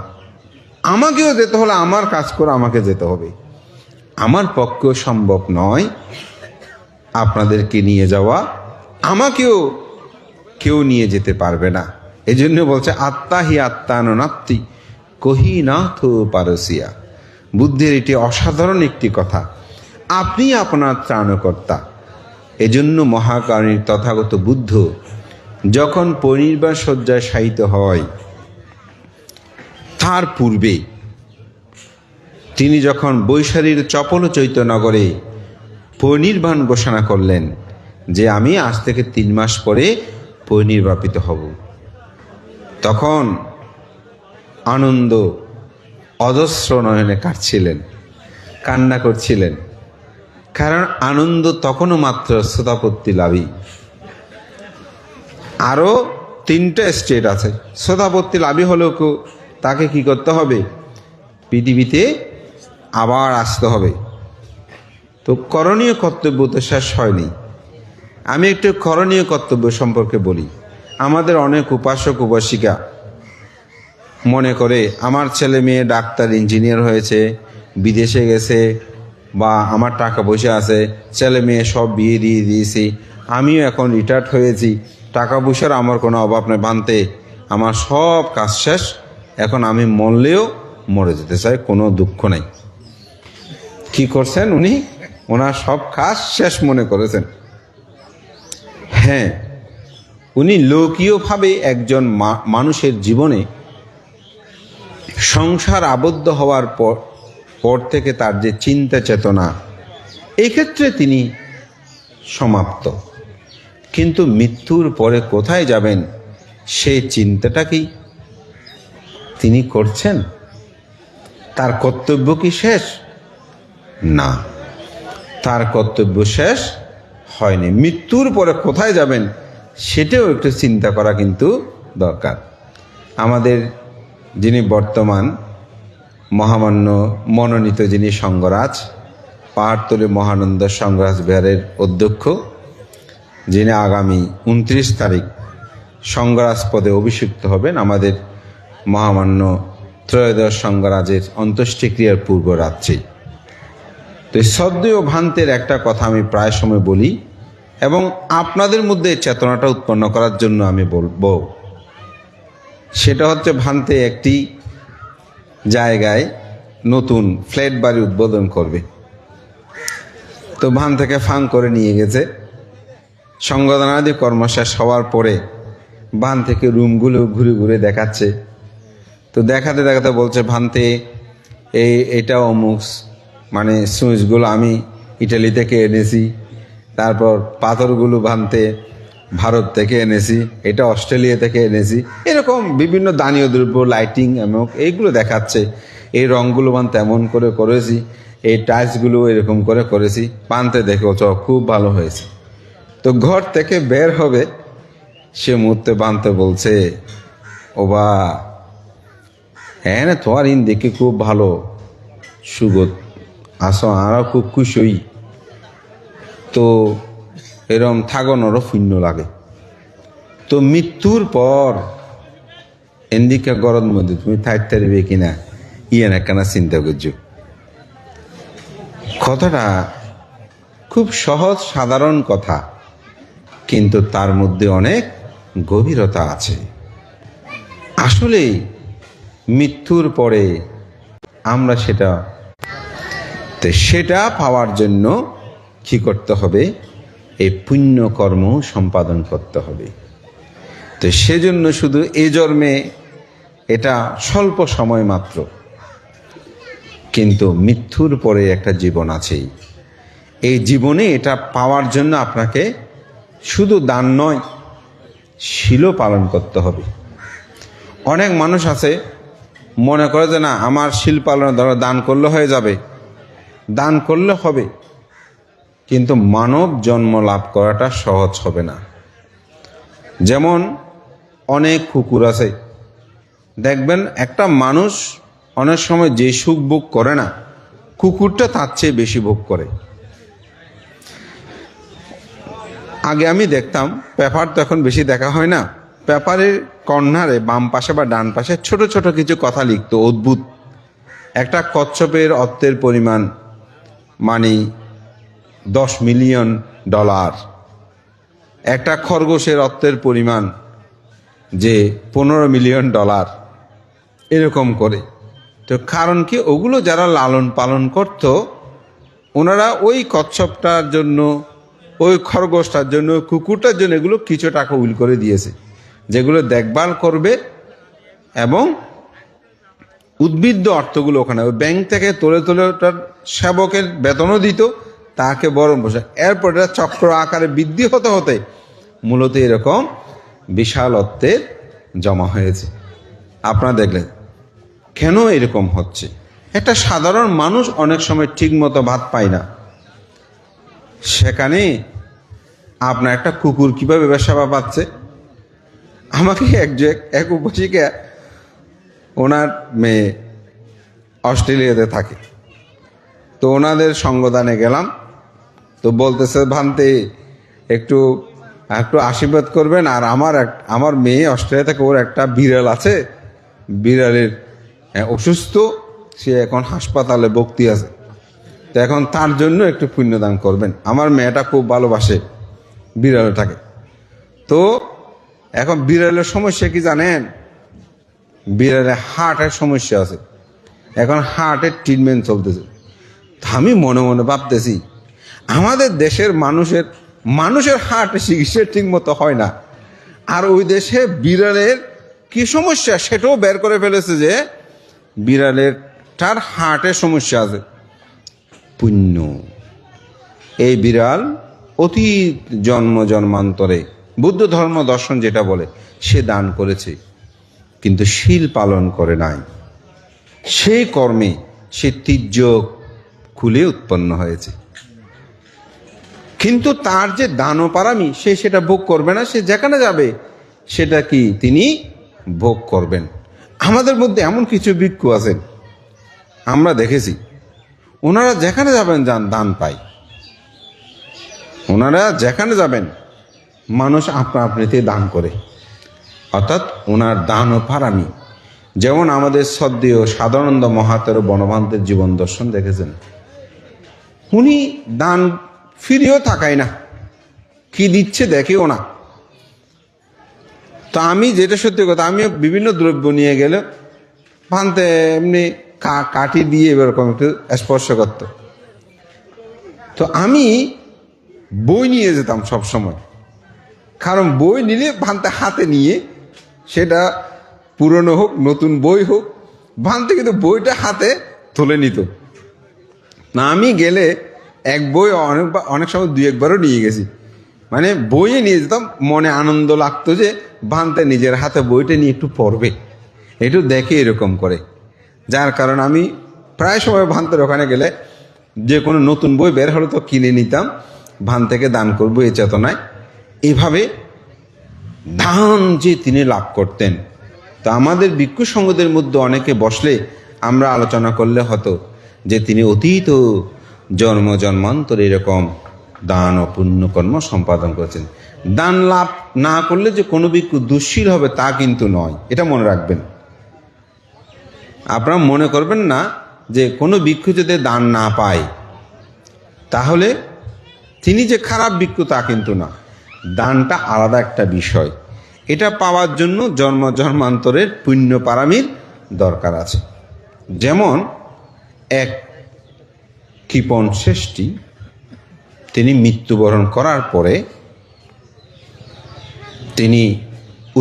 আমাকেও যেতে হলে আমার কাজ করে আমাকে যেতে হবে, আমার পক্ষেও সম্ভব নয় আপনাদেরকে নিয়ে যাওয়া, আমাকেও কেউ নিয়ে যেতে পারবে না। এই জন্য বলছে আত্মা হি আত্মানুনাত্তি কহি নাথ পারসিয়া। বুদ্ধের এটি অসাধারণ একটি কথা, আপনি আপনার ত্রাণকর্তা। এজন্য মহাকারণিক তথাগত বুদ্ধ যখন পরিনির্বাণ শয্যায় শায়িত হয়, তার পূর্বে তিনি যখন বৈশালীর চপল চৈত্যনগরে পরিনির্বাণ ঘোষণা করলেন যে আমি আজ থেকে 3 মাস পরে পরিনির্বাপিত হব, তখন আনন্দ অজস্র নয়নে কাটছিলেন, কান্না করছিলেন। কারণ আনন্দ তখনও মাত্র শ্রোতাপত্তি লাভী। আরও 3টা স্টেট আছে, শ্রোতাপত্তি লাভী হলেও তাকে কি করতে হবে, পৃথিবীতে আবার আসতে হবে। তো করণীয় কর্তব্য তো শেষ হয়নি। আমি একটু করণীয় কর্তব্য সম্পর্কে বলি। আমাদের অনেক উপাসক উপাসিকা মনে করে আমার ছেলে মেয়ে ডাক্তার ইঞ্জিনিয়ার হয়েছে, বিদেশে গেছে, বা আমার টাকা পয়সা আছে, ছেলে মেয়ে সব বিয়ে দিয়ে দিয়েছি, আমিও এখন রিটায়ার্ড হয়েছি, টাকা পয়সার আমার কোনো অভাব নেই, ভান্তে আমার সব কাজ শেষ, এখন আমি মরলেও মরে যেতে চাই, কোনো দুঃখ নাই। কি করছেন উনি? ওনার সব কাজ শেষ মনে করেছেন। হ্যাঁ, উনি লৌকিকভাবে একজন মানুষের জীবনে সংসার আবদ্ধ হওয়ার পর থেকে তার যে চিন্তা চেতনা, এক্ষেত্রে তিনি সমাপ্ত। কিন্তু মৃত্যুর পরে কোথায় যাবেন সেই চিন্তাটা কি তিনি করছেন? তার কর্তব্য কি শেষ? না, তার কর্তব্য শেষ হয়নি। মৃত্যুর পরে কোথায় যাবেন সেটাও একটু চিন্তা করা কিন্তু দরকার। আমাদের যিনি বর্তমান মহামান্য মনোনীত যিনি সঙ্গরাজ, পাহাড়তলী মহানন্দ সঙ্গরাজ বিহারের অধ্যক্ষ, যিনি আগামী 29 তারিখ সঙ্গরাজ পদে অভিষিক্ত হবেন, আমাদের মহামান্য ত্রয়োদশ সঙ্গরাজের অন্ত্যেষ্টিক্রিয়ার পূর্ব রাত্রি। তো শ্রদ্ধেয় ভান্তের একটা কথা আমি প্রায় সময় বলি এবং আপনাদের মধ্যে চেতনাটা উৎপন্ন করার জন্য আমি বলবো, সেটা হচ্ছে ভান্তে একটি জায়গায় নতুন ফ্ল্যাট বাড়ি উদ্বোধন করবে। তো ভান থেকে ফাং করে নিয়ে গেছে, সংগঠনাদি কর্ম শেষ হওয়ার পরে ভান থেকে রুমগুলো ঘুরে ঘুরে দেখাচ্ছে। তো দেখাতে দেখাতে বলছে ভান্তে এটা অমুক, মানে সুইচগুলো আমি ইটালি থেকে এনেছি, তারপর পাথরগুলো ভান্তে ভারত থেকে এনেছি, এটা অস্ট্রেলিয়া থেকে এনেছি, এরকম বিভিন্ন দানীয় দ্রব্য, লাইটিং এমন এইগুলো দেখাচ্ছে। এই রঙগুলো ভান্তে এমন করে করেছি, এই টাইলসগুলো এরকম করে করেছি, পানতে দেখো খুব ভালো হয়েছে। তো ঘর থেকে বের হবে সে মুহূর্তে বানতে বলছে, ও বা হ্যাঁ না তোমার ইন দেখে খুব ভালো সুগত আসো, আরও খুব খুশি হই, তো এরম থাগনেরও শূন্য লাগে। তো মৃত্যুর পর এদিকে গরম মধ্যে তুমি থাকতে পারবে কিনা ইয়ে না কেনা চিন্তা করছো। কথাটা খুব সহজ সাধারণ কথা, কিন্তু তার মধ্যে অনেক গভীরতা আছে। আসলে মৃত্যুর পরে আমরা সেটা পাওয়ার জন্য কি করতে হবে? এই পুণ্যকর্ম সম্পাদন করতে হবে। তো সেজন্য শুধু এই জন্মে এটা স্বল্প সময় মাত্র, কিন্তু মৃত্যুর পরে একটা জীবন আছেই। এই জীবনে এটা পাওয়ার জন্য আপনাকে শুধু দান নয়, শীলও পালন করতে হবে। অনেক মানুষ আছে মনে করে যে না, আমার শীল পালনের দ্বারা দান করলে হয়ে যাবে। দান করলে হবে, কিন্তু মানব জন্ম লাভ করাটা সহজ হবে না। যেমন অনেক কুকুর আছে, দেখবেন একটা মানুষ অনেক সময় যে সুখ ভোগ করে না, কুকুরটা তার চেয়ে বেশি ভোগ করে। আগে আমি দেখতাম, পেপার তো এখন বেশি দেখা হয় না, পেপারের কর্নারে বাম পাশে বা ডান পাশে ছোট ছোট কিছু কথা লিখতো অদ্ভুত। একটা কচ্ছপের অর্থের পরিমাণ মানে $10 মিলিয়ন, একটা খরগোশের অর্থের পরিমাণ যে $15 মিলিয়ন, এরকম করে। তো কারণ কি, ওগুলো যারা লালন পালন করত, ওনারা ওই কচ্ছপটার জন্য, ওই খরগোশটার জন্য, কুকুরটার জন্য এগুলো কিছু টাকা উইল করে দিয়েছে, যেগুলো দেখভাল করবে এবং উদ্ভিদ অর্থগুলো ওখানে ওই ব্যাংক থেকে তুলে ওটার সেবকের বেতনও দিত, তাকে বরং বসে। এরপর এটা চক্র আকারে বৃদ্ধি হতে হতে মূলত এরকম বিশাল অর্থের জমা হয়েছে। আপনারা দেখলেন কেন এরকম হচ্ছে? একটা সাধারণ মানুষ অনেক সময় ঠিক মতো ভাত পায় না, সেখানে আপনার একটা কুকুর কিভাবে সেবা পাচ্ছে। আমাকে এক উপসিকা, ওনার মেয়ে অস্ট্রেলিয়াতে থাকে, তো ওনাদের সঙ্গদানে গেলাম, তো বলতেছে ভান্তে একটু আশীর্বাদ করবেন, আর আমার মেয়ে অস্ট্রেলিয়া থেকে, ওর একটা বিড়াল আছে, বিড়ালের অসুস্থ, সে এখন হাসপাতালে ভর্তি আছে, তো এখন তার জন্য একটু পুণ্যদান করবেন। আমার মেয়েটা খুব ভালোবাসে বিড়ালটাকে। তো এখন বিড়ালের সমস্যা কি জানেন? বিড়ালের হার্টের সমস্যা আছে, এখন হার্টের ট্রিটমেন্ট চলতেছে। আমি মনে মনে ভাবতেছি, আমাদের দেশের মানুষের হার্টের চিকিৎসা ঠিক মতো হয় না, আর ওই দেশে বিড়ালের কি সমস্যা সেটাও বের করে ফেলেছে, যে বিড়ালের তার হার্টের সমস্যা আছে। পুণ্য, এই বিড়াল অতীত জন্মান্তরে বুদ্ধ ধর্ম দর্শন যেটা বলে, সে দান করেছে, কিন্তু শীল পালন করে নাই। সেই কর্মে সে তির্যক খুলে উৎপন্ন হয়েছে, কিন্তু তার যে দানপারামি, সে সেটা ভোগ করবে না। সে যেখানে যাবে সেটা কি তিনি ভোগ করবেন। আমাদের মধ্যে এমন কিছু ভিক্ষু আছেন, আমরা দেখেছি, ওনারা যেখানে যাবেন দান পায়। ওনারা যেখানে যাবেন মানুষ আপনা আপনিতে দান করে, অর্থাৎ ওনার দান ও পারামি। যেমন আমাদের শ্রদ্ধেয় সাধারণানন্দ মহাতের বনভান্তের জীবন দর্শন দেখেছেন, উনি দান ফিরিয়েও থাকায় না, কি দিচ্ছে দেখেও না। তো আমি যেটা সত্যি কথা, আমিও বিভিন্ন দ্রব্য নিয়ে গেলে ভান্তে এমনি কাঠি দিয়ে এরকম একটু স্পর্শ করত। তো আমি বই নিয়ে যেতাম সব সময়, কারণ বই নিলে ভান্তে হাতে নিয়ে, সেটা পুরনো হোক নতুন বই হোক, ভান্তে কিন্তু বইটা হাতে তুলে নিত না। আমি গেলে এক বই অনেক সময় 2-1বারও নিয়ে গেছি, মানে বইয়ে নিয়ে যেতাম, মনে আনন্দ লাগতো যে ভান্তে নিজের হাতে বইটা নিয়ে একটু পড়বে, একটু দেখে এরকম করে। যার কারণ আমি প্রায় সময় ভান্তের ওখানে গেলে যে কোনো নতুন বই বের হলে তো কিনে নিতাম, ভান থেকে দান করবো এই চেতনায়। এইভাবে দান যে তিনি লাভ করতেন, তা আমাদের ভিক্ষু সঙ্গদের মধ্যে অনেকে বসলে আমরা আলোচনা করলে হতো যে তিনি অতীত জন্মান্তরে এরকম দান ও পুণ্যকর্ম সম্পাদন করেছেন। দান লাভ না করলে যে কোনো ভিক্ষু দুঃশীল হবে তা কিন্তু নয়, এটা মনে রাখবেন। আপনারা মনে করবেন না যে কোনো ভিক্ষু যদি দান না পায় তাহলে তিনি যে খারাপ ভিক্ষু তা কিন্তু না, দানটা আলাদা একটা বিষয়। এটা পাওয়ার জন্য জন্ম জন্মান্তরের পুণ্য পারামির দরকার আছে। যেমন এক কৃপণ শ্রেষ্ঠী, তিনি মৃত্যুবরণ করার পরে তিনি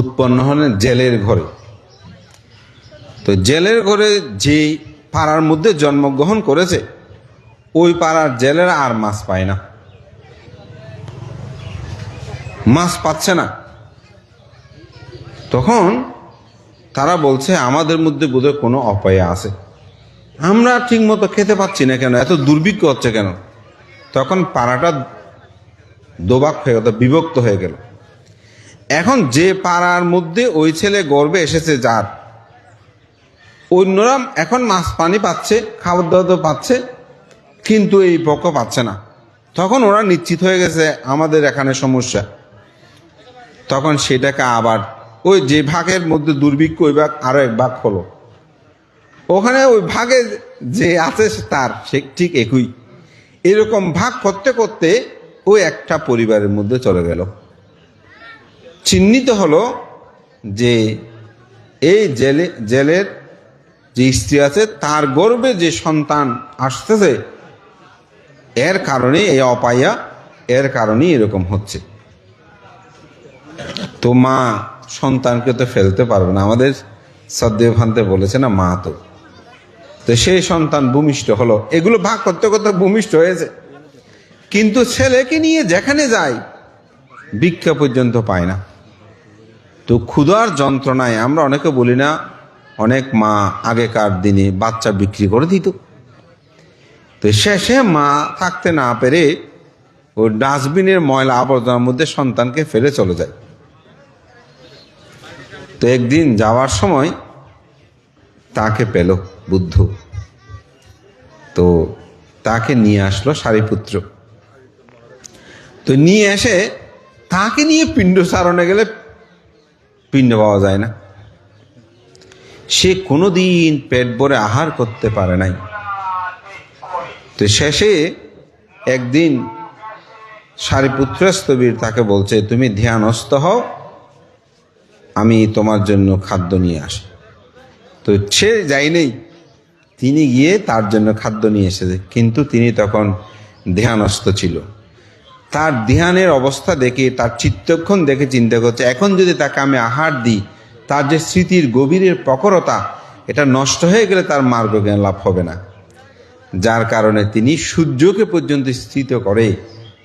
উৎপন্ন হলেন জেলের ঘরে। তো জেলের ঘরে যে পাড়ার মধ্যে জন্মগ্রহণ করেছে ওই পাড়ার জেলেরা আর মাছ পায় না, মাছ পাচ্ছে না। তখন তারা বলছে আমাদের মধ্যে বোধহয় কোনো অপায় আছে, আমরা ঠিক মতো খেতে পাচ্ছি না কেন, এত দুর্ভিক্ষ হচ্ছে কেন। তখন পাড়াটা দোবাক হয়ে গেল, বিভক্ত হয়ে গেল। এখন যে পাড়ার মধ্যে ওই ছেলে গর্বে এসেছে যার, অন্যরা এখন মাছ পানি পাচ্ছে, খাবার দাবার পাচ্ছে, কিন্তু এই পক্ষ পাচ্ছে না। তখন ওরা নিশ্চিত হয়ে গেছে আমাদের এখানে সমস্যা। তখন সেটাকে আবার ওই যে ভাগের মধ্যে দুর্ভিক্ষ ওই ভাগ আরো এক ভাগ হলো, ওখানে ওই ভাগে যে আছে তার সে ঠিক একই। এরকম ভাগ করতে করতে ওই একটা পরিবারের মধ্যে চলে গেল। চিহ্নিত হলো যে এই জেলের যে স্ত্রী আছে তার গর্ভে যে সন্তান আসতেছে, এর কারণে এই অপায়া, এর কারণেই এরকম হচ্ছে। তো মা সন্তানকে তো ফেলতে পারবে না, আমাদের সদ্দেব ভান্তে বলেছে না মা, তো সেই সন্তান ভূমিষ্ঠ হলো। এগুলো ভাগ করতে করতে ভূমিষ্ঠ হয়েছে, কিন্তু ছেলেকে নিয়ে যেখানে যায় ভিক্ষা পর্যন্ত পায় না। তো ক্ষুধার যন্ত্রণায় আমরা অনেকে বলি না, অনেক মা আগেকার দিনে বাচ্চা বিক্রি করে দিত। তো শেষে মা থাকতে না পেরে ওই ডাস্টবিনের ময়লা আবর্জনার মধ্যে সন্তানকে ফেলে চলে যায়। তো একদিন যাওয়ার সময় তাকে পেল বুদ্ধ, তো তাকে নিয়ে আসলো সারিপুত্র। তো নিয়ে এসে তাকে নিয়ে পিণ্ড সারণে গেলে পিণ্ড পাওয়া যায় না। সে কোনোদিন পেট ভরে আহার করতে পারে নাই। তো শেষে একদিন সারিপুত্র স্থবির তাকে বলছে, তুমি ধ্যানস্থ হও, আমি তোমার জন্য খাদ্য নিয়ে আসি। তো সে যাই নেই, তিনি গিয়ে তার জন্য খাদ্য নিয়ে এসেছে, কিন্তু তিনি তখন ধ্যানস্থ ছিল। তার ধ্যানের অবস্থা দেখে, তার চিত্তক্ষণ দেখে চিন্তা করছে, এখন যদি তাকে আমি আহার দিই, তার যে স্মৃতির গভীরের প্রখরতা, এটা নষ্ট হয়ে গেলে তার মার্গ জ্ঞান লাভ হবে না। যার কারণে তিনি সূর্যকে পর্যন্ত স্থিত করে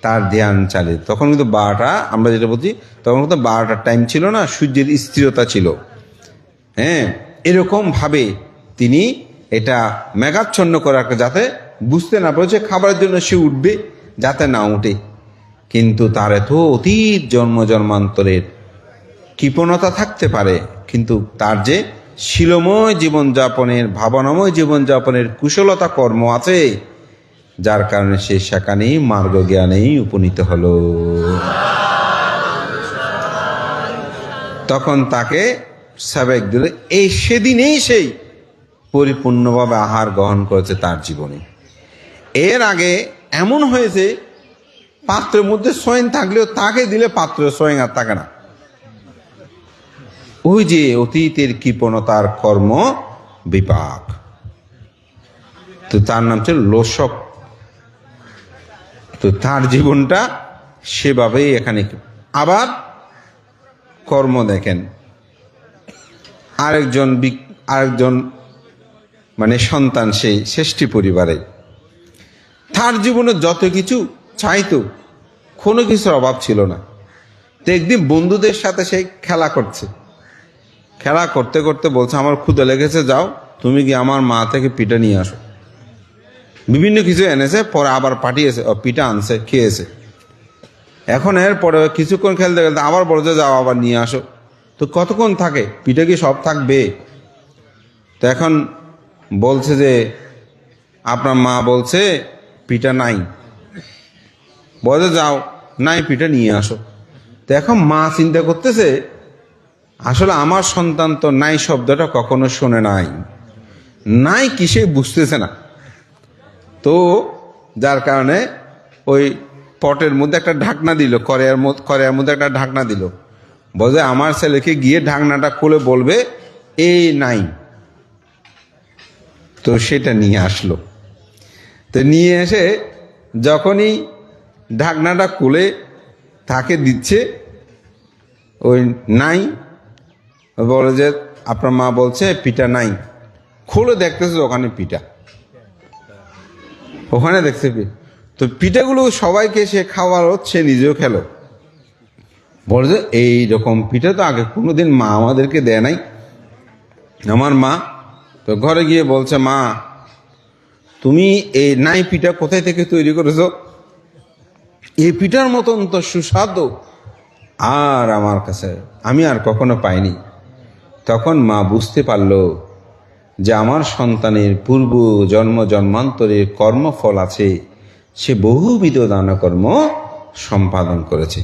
তার ধ্যান চালিয়ে। তখন কিন্তু 12টা, আমরা যেটা বলছি তখন কিন্তু 12টার টাইম ছিল না, সূর্যের স্থিরতা ছিল। হ্যাঁ, এরকম ভাবে তিনি এটা মেঘাচ্ছন্ন করে রাখে, যাতে বুঝতে না পারে খাবারের জন্য সে উঠবে, যাতে না উঠে। কিন্তু তার এত অতীত জন্ম জন্মান্তরের কৃপণতা থাকতে পারে, কিন্তু তার যে শিলময় জীবনযাপনের, ভাবনাময় জীবনযাপনের কুশলতা কর্ম আছে, যার কারণে সে সেখানেই মার্গ জ্ঞানেই উপনীত হলো। তখন তাকে সাবেক দিলে এই সেদিনেই সেই পরিপূর্ণভাবে আহার গ্রহণ করেছে তার জীবনে। এর আগে এমন হয়েছে পাত্রের মধ্যে সোয়েন থাকলেও তাকে দিলে পাত্রের সোয়েন আর থাকে না। ওই যে অতীতের কৃপণতার কর্ম বিপাক, তো তার নাম ছিল লোসক। তো তার জীবনটা সেভাবেই এখানে। আবার কর্ম দেখেন, আরেকজন মানে সন্তান, সেই শ্রেষ্ঠী পরিবারে, তার জীবনে যত কিছু চাইতো, কোনো কিছুর অভাব ছিল না। তো একদিন বন্ধুদের সাথে সে খেলা করতে করতে বলছে, আমার ক্ষুধা লেগেছে, যাও তুমি কি আমার মা থেকে পিঠা নিয়ে আসো। বিভিন্ন কিছু এনেছে, পরে আবার পাঠিয়েছে, পিঠা আনছে, খেয়েছে। এখন এরপরে কিছুক্ষণ খেলতে খেলতে আবার বলছে, যাও আবার নিয়ে আসো। তো কতক্ষণ থাকে, পিঠা কি সব থাকবে? তো এখন বলছে যে আপনার মা বলছে পিঠা নাই, বলে যাও নাই পিঠা নিয়ে আসো। তো এখন মা চিন্তা করতেছে, আসলে আমার সন্তান তো নাই শব্দটা কখনো শোনে নাই, কিসে বুঝতেছে না। তো যার কারণে ওই পটের মধ্যে একটা ঢাকনা দিল, কড়াইয়ের মধ্যে একটা ঢাকনা দিল, বলে আমার ছেলেকে গিয়ে ঢাকনাটা খুলে বলবে এই নাই। তো সেটা নিয়ে আসলো। তো নিয়ে এসে যখনই ঢাকনাটা খুলে তাকে দিচ্ছে, ওই নাই, বলে যে আপনার মা বলছে পিঠা নাই। খুলে দেখতেছে ওখানে পিঠা, ওখানে দেখছে তো পিঠাগুলো সবাইকে সে খাওয়ালো, সে নিজেও খেলো। বলে যে এইরকম পিঠা তো আগে কোনোদিন মা আমাদেরকে দেয় নাই। আমার মা তো ঘরে গিয়ে বলছে, মা তুমি এই নাই পিঠা কোথায় থেকে তৈরি করেছো? এই পিঠার মতন তো সুস্বাদু আর আমার কাছে আমি আর কখনো পাইনি। তখন মা বুঝতে পারলো যে আমার সন্তানের পূর্ব জন্মান্তরের কর্মফল আছে, সে বহুবিধ দানকর্ম সম্পাদন করেছে,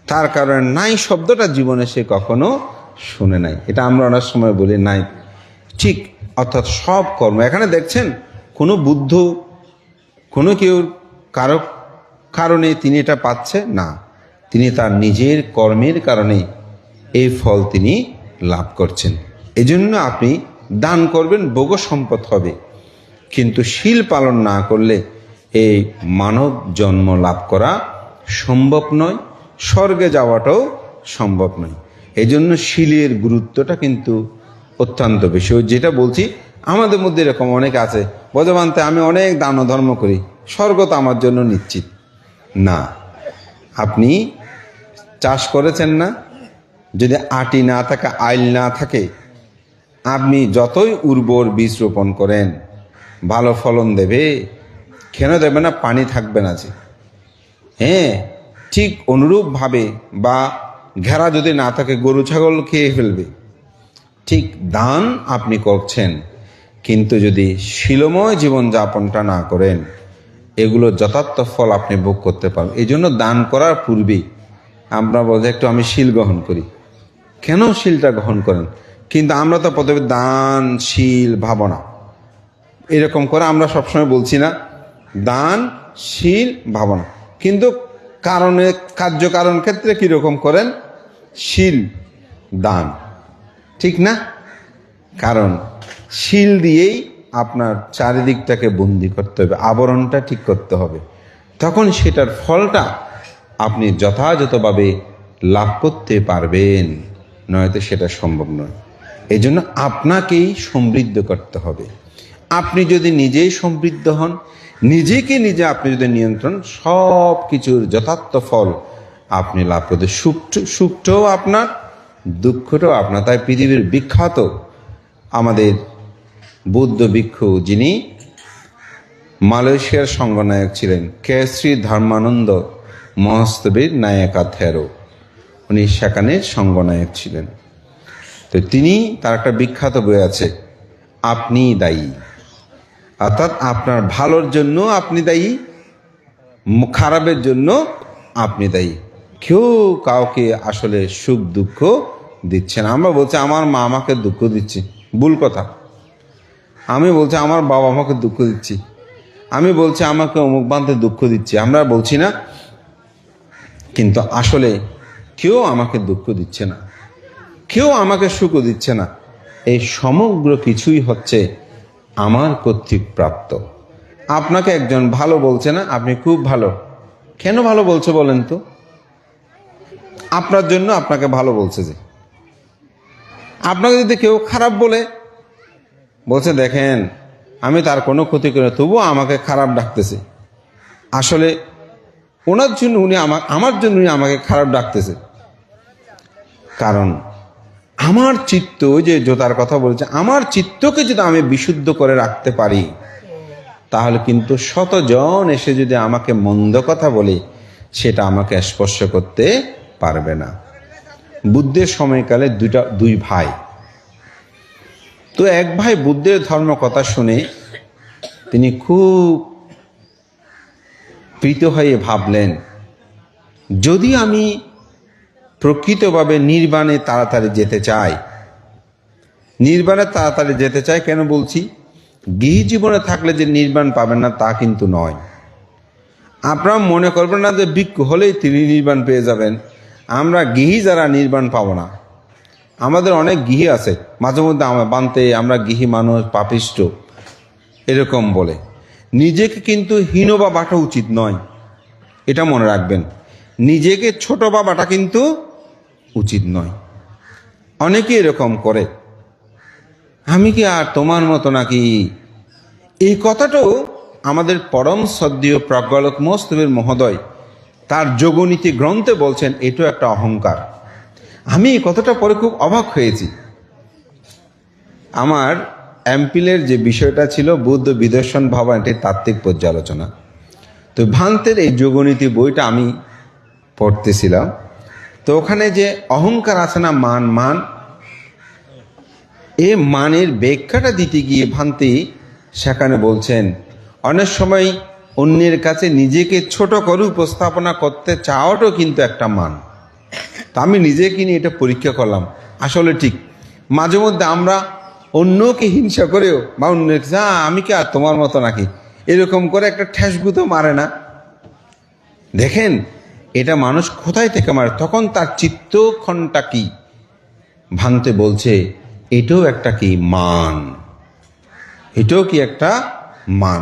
তার কারণে নাই শব্দটা জীবনে সে কখনো শুনে নাই। এটা আমরা অনেক সময় বলি নাই, ঠিক অর্থাৎ সব কর্ম। এখানে দেখছেন কোনো বুদ্ধ, কোনো কেউ কারো কারণে তিনি এটা পাচ্ছে না, তিনি তার নিজের কর্মের কারণে এই ফল তিনি লাভ করছেন। এজন্য আপনি দান করবেন, ভোগ সম্পদ হবে, কিন্তু শীল পালন না করলে এই মানব জন্ম লাভ করা সম্ভব নয়, স্বর্গে যাওয়াটাও সম্ভব নয়। এই জন্য শীলের গুরুত্বটা কিন্তু অত্যন্ত বেশি। যেটা বলছি, আমাদের মধ্যে এরকম অনেক আছে, বজবান্তে আমি অনেক দান ধর্ম করি, স্বর্গ তো আমার জন্য নিশ্চিত না। আপনি চাষ করেছেন না, যদি আটি না থাকে, আইল না থাকে, আপনি যতই উর্বর বীজ রোপণ করেন ভালো ফলন দেবে? কেন দেবে না? পানি থাকবে না যে। হ্যাঁ, ঠিক অনুরূপভাবে বা ঘেরা যদি না থাকে, গরু ছাগল খেয়ে ফেলবে। ঠিক দান আপনি করছেন, কিন্তু যদি শীলময় জীবনযাপনটা না করেন, এগুলো যথার্থ ফল আপনি ভোগ করতে পারবেন। এই জন্য দান করার পূর্বে আমরা বলতে একটু আমি শীল গ্রহণ করি। কেন শীলটা গ্রহণ করেন? কিন্তু আমরা তো প্রথমে দান, শীল, ভাবনা এরকম করে আমরা সবসময় বলছি না, দান, শীল, ভাবনা। কিন্তু কার্যকারণ ক্ষেত্রে কীরকম করেন? শীল, দান, ঠিক না? কারণ শীল দিয়েই আপনার চারিদিকটাকে বন্দি করতে হবে, আবরণটা ঠিক করতে হবে, তখন সেটার ফলটা আপনি যথাযথভাবে লাভ করতে পারবেন, নয়তো সেটা সম্ভব নয়। এই জন্য আপনাকেই সমৃদ্ধ করতে হবে। আপনি যদি নিজেই সমৃদ্ধ হন, নিজেকে নিজে আপনি যদি নিয়ন্ত্রণ, সব কিছুর যথার্থ ফল আপনি লাভ করতে, সুখটাও আপনার, দুঃখটাও আপনার। তাই পৃথিবীর বিখ্যাত আমাদের বৌদ্ধ ভিক্ষু, যিনি মালয়েশিয়ার সঙ্গনায়ক ছিলেন, শ্রী ধর্মানন্দ মহস্তবীর নায়কা থেরো, উনি সেখানের সঙ্গনায়ক ছিলেন। তো তিনি, তার একটা বিখ্যাত বই আছে, আপনি দায়ী। অর্থাৎ আপনার ভালোর জন্য আপনি দায়ী, খারাপের জন্য আপনি দায়ী। কেউ কাউকে আসলে সুখ দুঃখ দিচ্ছে না। আমরা বলছি আমার মা আমাকে দুঃখ দিচ্ছে, ভুল কথা। আমি বলছি আমার বাবা আমাকে দুঃখ দিচ্ছি, আমি বলছি আমাকে অমুক বান্ধে দুঃখ দিচ্ছে, আমরা বলছি না। কিন্তু আসলে কেউ আমাকে দুঃখ দিচ্ছে না, কেউ আমাকে সুখও দিচ্ছে না। এই সমগ্র কিছুই হচ্ছে আমার কর্তৃক প্রাপ্ত। আপনাকে একজন ভালো বলছে না, আপনি খুব ভালো, কেন ভালো বলছে বলেন তো? আপনার জন্য আপনাকে ভালো বলছে। যে আপনাকে যদি কেউ খারাপ বলছে দেখেন আমি তার কোনো ক্ষতি করি না, তবুও আমাকে খারাপ ডাকতেছে, আসলে ওনার জন্য উনি আমার জন্য উনি আমাকে খারাপ ডাকতেছে। কারণ আমার চিত্ত, যে জোতার কথা বলছে, আমার চিত্তকে যদি আমি বিশুদ্ধ করে রাখতে পারি, তাহলে কিন্তু শতজন এসে যদি আমাকে মন্দ কথা বলে, সেটা আমাকে স্পর্শ করতে পারবে না। বুদ্ধের সময়কালে দুই ভাই, তো এক ভাই বুদ্ধের ধর্ম কথা শুনে তিনি খুব প্রীত হয়ে ভাবলেন, যদি আমি প্রকৃতভাবে নির্বাণে তাড়াতাড়ি যেতে চাই, নির্বাণে তাড়াতাড়ি যেতে চাই কেন বলছি? গৃহী জীবনে থাকলে যে নির্বাণ পাবেন না তা কিন্তু নয়। আপনারা মনে করবেন না যে ভিক্ষু হলেই তিনি নির্বাণ পেয়ে যাবেন। আমরা গৃহী যারা নির্বাণ পাবো না। আমাদের অনেক গৃহী আছে, মাঝে মধ্যে আমার বানতে আমরা গৃহী মানুষ পাপিষ্ট এরকম বলে। নিজেকে কিন্তু হীন বা বাটা উচিত নয়, এটা মনে রাখবেন। নিজেকে ছোট বা বাটা কিন্তু উচিত নয়। অনেকে এরকম করে, আমি কি আর তোমার মতো নাকি। এই কথাটাও আমাদের পরম শ্রদ্ধেয় প্রজ্ঞালোক মস্তবের মহোদয় তার যোগনীতি গ্রন্থে বলছেন, এটাও একটা অহংকার। আমি এই কথাটা পরে খুব অবাক হয়েছি। আমার এমপিলের যে বিষয়টা ছিল বুদ্ধ বিদর্শন ভাবা, এটির তাত্ত্বিক পর্যালোচনা। তো ভান্তের এই যোগনীতি বইটা আমি পড়তেছিলাম। তো ওখানে যে অহংকার আছে না, মান, এ মানের ব্যাখ্যাটা দিতে গিয়ে ভান্তি সেখানে বলছেন, অনেক সময় অন্যের কাছে নিজেকে ছোট করে উপস্থাপনা করতে চাওয়াটাও কিন্তু একটা মান। তা আমি নিজেকে নিয়ে এটা পরীক্ষা করলাম, আসলে ঠিক। মাঝে মধ্যে আমরা অন্যকে হিংসা করেও বা অন্যের কাছে আমি কি আর তোমার মতো নাকি এরকম করে একটা ঠেসগুতো মারে না। দেখেন এটা মানুষ কোথায় থেকে মারে, তখন তার চিত্তক্ষণটা কি। ভান্তে বলছে এটাও একটা কি মান, এটাও কি একটা মান।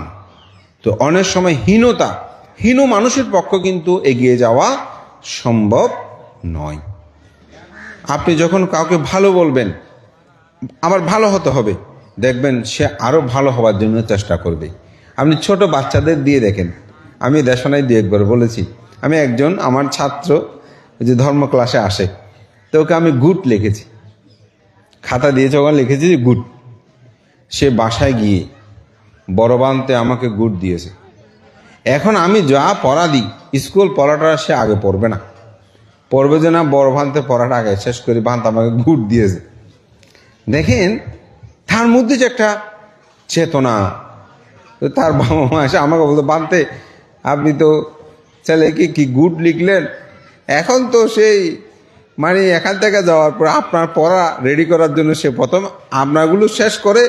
তো অনেক সময় হীন মানুষের পক্ষে কিন্তু এগিয়ে যাওয়া সম্ভব নয়। আপনি যখন কাউকে ভালো বলবেন, আবার ভালো হতে হবে, দেখবেন সে আরো ভালো হওয়ার জন্য চেষ্টা করবে। আপনি ছোট বাচ্চাদের দিয়ে দেখেন। আমি দেশনায় দিয়ে একবার বলেছি, আমি একজন আমার ছাত্র যে ধর্ম ক্লাসে আসে, তো ওকে আমি গুড লিখেছি, খাতা দিয়েছে, ওখানে লিখেছি যে গুড। সে বাসায় গিয়ে বড় বানতে আমাকে গুড দিয়েছে। এখন আমি যা পড়া দিই, স্কুল পড়াটা সে আগে পড়বে না, পড়বে যে না বড় ভান্তে পড়াটা আগে শেষ করি, ভান্ত আমাকে গুড দিয়েছে। দেখেন তার মধ্যে যে একটা চেতনা। তো তার বাবা মা এসে আমাকে বলতো, বানতে আপনি তো ছেলেকে কি গুড লিখলেন। এখন তো সেই মানে এখান থেকে যাওয়ার পর আপনার পড়া রেডি করার জন্য সে প্রথম আপনারগুলো শেষ করে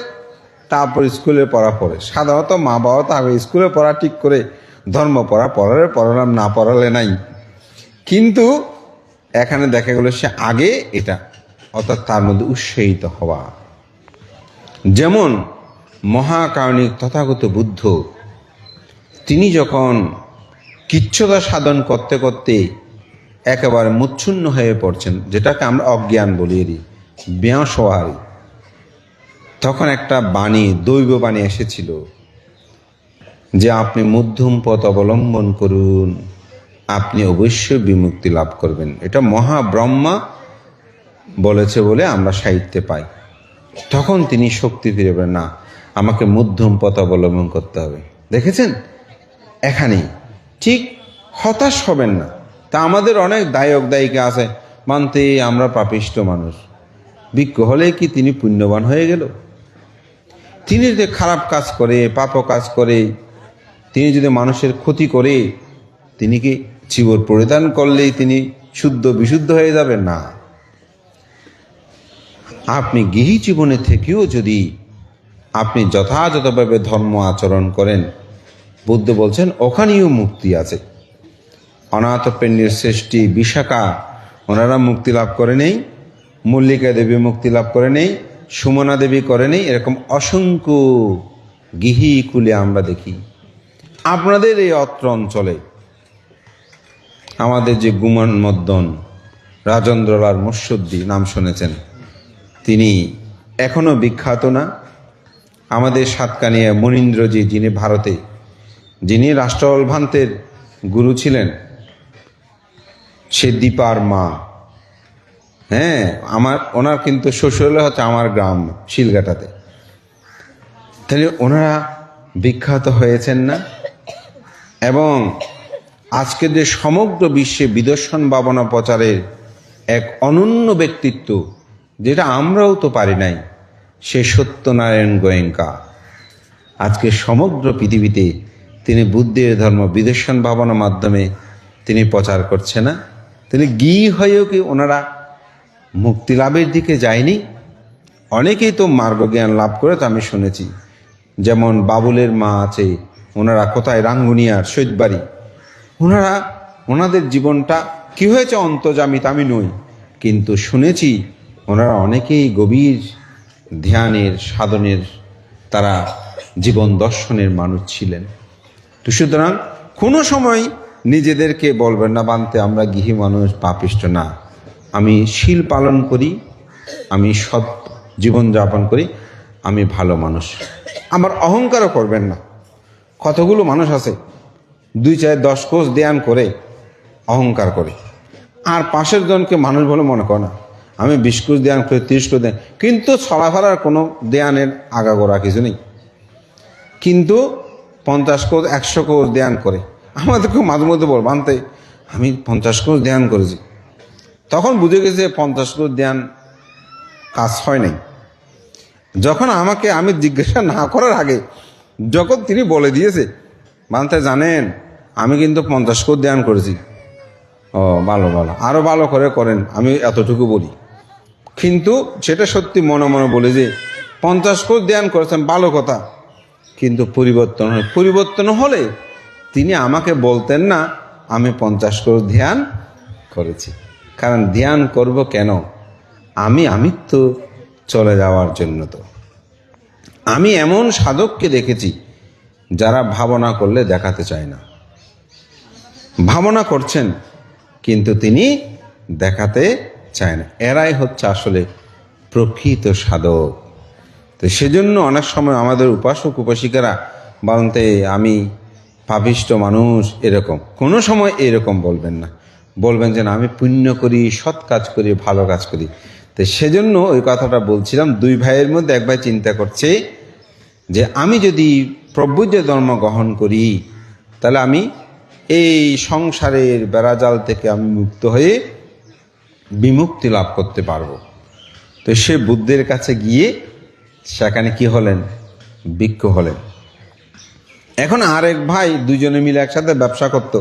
তারপর স্কুলে পড়া পড়ে। সাধারণত মা বাবা তো আগে স্কুলে পড়া ঠিক করে ধর্ম পড়ালাম, না পড়ালে নাই। কিন্তু এখানে দেখা গেল সে আগে এটা, অর্থাৎ তার মধ্যে উৎসাহিত হওয়া। যেমন মহাকারণিক তথাগত বুদ্ধ, তিনি যখন কিচ্ছতা সাধন করতে করতে একেবারে মুচ্ছন্ন হয়ে পড়ছেন, যেটাকে আমরা অজ্ঞান বলি, বেঁসহারি, তখন একটা বাণী, দৈব বাণী এসেছিল যে আপনি মধ্যম পথ অবলম্বন করুন, আপনি অবশ্যই বিমুক্তি লাভ করবেন। এটা মহাব্রহ্মা বলেছে বলে আমরা সাহিত্যে পাই। তখন তিনি শক্তি ফিরে পেলেন, না আমাকে মধ্যম পথ অবলম্বন করতে হবে। দেখেছেন এখানেই ঠিক হতাশ হবেন না। তা আমাদের অনেক দায়িকা আছে, মানতে আমরা পাপিষ্ট মানুষ। ভিক্ষু হলে কি তিনি পুণ্যবান হয়ে গেল? তিনি যদি খারাপ কাজ করে, পাপ কাজ করে, তিনি যদি মানুষের ক্ষতি করে, তিনি কি চিবর পরিধান করলেই তিনি শুদ্ধ বিশুদ্ধ হয়ে যাবেন? না। আপনি গৃহী জীবনে থেকেও যদি আপনি যথাযথভাবে ধর্ম আচরণ করেন, বুদ্ধ বলছেন ওখানেও মুক্তি আছে। অনাথ পেন্ডির শ্রেষ্ঠী বিশাখা, ওনারা মুক্তি লাভ করে নেই, মল্লিকা দেবী মুক্তি লাভ করে নেই, সুমনা দেবী করে নেই, এরকম অসংখ্য গৃহী কুলে আমরা দেখি। আপনাদের এই অত্র অঞ্চলে আমাদের যে গুমান মদ্দন রাজেন্দ্রলাল মুর্শিদি নাম শুনেছেন, তিনি এখনো বিখ্যাত না। আমাদের সাতকানিয়া মনীন্দ্রজি, যিনি ভারতে, যিনি রাষ্ট্রপাল ভান্তের গুরু ছিলেন, সে দীপার মা। হ্যাঁ, ওনার কিন্তু শ্বশুরালয় হচ্ছে আমার গ্রাম শিলঘাটাতে। তাহলে ওনারা বিখ্যাত হয়েছেন না? এবং আজকে যে সমগ্র বিশ্বে বিদর্শন ভাবনা প্রচারের এক অনন্য ব্যক্তিত্ব, যেটা আমরাও তো পারি নাই, সে সত্যনারায়ণ গোয়েঙ্কা। আজকে সমগ্র পৃথিবীতে তিনি বুদ্ধের ধর্ম বিদর্শন ভাবনার মাধ্যমে তিনি প্রচার করছে না? তিনি গৃহী হয়েও কি ওনারা মুক্তি লাভের দিকে যায়নি? অনেকেই তো মার্গজ্ঞান লাভ করে, তো আমি শুনেছি। যেমন বাবুলের মা আছে, ওনারা কোথায়, রাঙ্গুনিয়ার সৈয়দবাড়ি, ওনাদের জীবনটা কি হয়েছে অন্তর্যামিতা আমি নই, কিন্তু শুনেছি ওনারা অনেকেই গভীর ধ্যানের সাধনের তারা জীবন দর্শনের মানুষ ছিলেন। তো সুতরাং কোনো সময় নিজেদেরকে বলবেন না বানতে আমরা গৃহী মানুষ পাপিষ্ট না, আমি শীল পালন করি, আমি সৎ জীবনযাপন করি, আমি ভালো মানুষ। আমার অহংকারও করবেন না। কতগুলো মানুষ আছে 2-4-10 কোষ ধ্যান করে অহংকার করে, আর পাশের জনকে মানুষ বলে মনে করে না। আমি 20 কোষ ধ্যান করি, 30 কোষ ধ্যান, কিন্তু চলাফেরার কোনো ধ্যানের আগাগোড়া কিছু নেই, কিন্তু 50 কোষ 100 কোষ ধ্যান করে। আমাদেরকে মাঝে মধ্যে বল বানতে আমি 50 কোষ ধ্যান করেছি, তখন বুঝে গেছে 50 কোষ ধ্যান কাজ হয় নাই। যখন আমি জিজ্ঞাসা না করার আগে যখন তিনি বলে দিয়েছে বানতে জানেন আমি কিন্তু 50 কোষ ধ্যান করেছি, ও ভালো ভালো, আরো ভালো করে করেন, আমি এতটুকু বলি। কিন্তু সেটা সত্যি মনে মনে বলে যে 50 কোষ ধ্যান করেছেন ভালো কথা, কিন্তু পরিবর্তন হলে তিনি আমাকে বলতেন না আমি 50 কোষ ধ্যান করেছি। কারণ ধ্যান করব কেন? আমি তো চলে যাওয়ার জন্য। তো আমি এমন সাধককে দেখেছি যারা ভাবনা করলে দেখাতে চায় না, ভাবনা করছেন কিন্তু তিনি দেখাতে চায় না। এরাই হচ্ছে আসলে প্রকৃত সাধক। তো সেজন্য অনেক সময় আমাদের উপাসক উপাসিকারা বলতে আমি পাপিষ্ট মানুষ, এরকম কোনো সময় এরকম বলবেন না। বলবেন যে না আমি পুণ্য করি, সৎ কাজ করি, ভালো কাজ করি। তো সেজন্য ওই কথাটা বলছিলাম, 2 ভাইয়ের মধ্যে এক ভাই চিন্তা করছে যে আমি যদি প্রভুজ্য ধর্ম গ্রহণ করি তাহলে আমি এই সংসারের বেড়াজাল থেকে আমি মুক্ত হয়ে বিমুক্তি লাভ করতে পারবো। তো সে বুদ্ধের কাছে গিয়ে সেখানে কি হলেন? ভিক্ষু হলেন। এখন আরেক ভাই, দুজনে মিলে একসাথে ব্যবসা করত।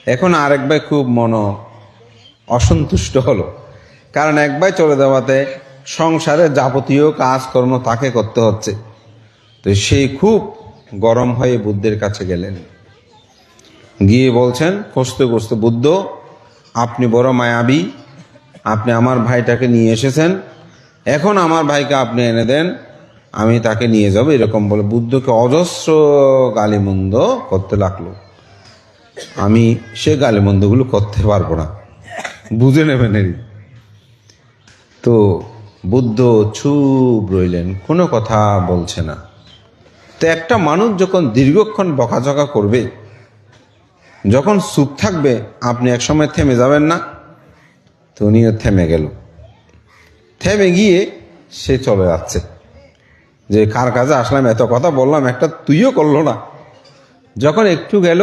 এখন আরেক ভাই খুব অসন্তুষ্ট হলো, কারণ এক ভাই চলে যাওয়াতে সংসারে যাবতীয় কাজকর্ম তাকে করতে হচ্ছে। তো সেই খুব গরম হয়ে বুদ্ধের কাছে গেলেন, গিয়ে বলছেন কষতে কষতে, বুদ্ধ আপনি বড় মায়াবী, আপনি আমার ভাইটাকে নিয়ে এসেছেন, এখন আমার ভাইকে আপনি এনে দেন, আমি তাকে নিয়ে যাব, এরকম বলে বুদ্ধকে অজস্র গালিমন্দ করতে লাগলো। আমি সে গালিমন্দগুলো করতে পারবো না, বুঝে নেবেন। তো বুদ্ধ চুপ রইলেন, কোনো কথা বলছে না। তো একটা মানুষ যখন দীর্ঘক্ষণ বকাঝকা করবে, যখন চুপ থাকবে, আপনি একসময় থেমে যাবেন না? তো উনিও থেমে গেল। থেমে গিয়ে সে চলে যাচ্ছে যে কার কাছে আসলাম, এত কথা বললাম, একটা তুইও করলো না। যখন একটু গেল,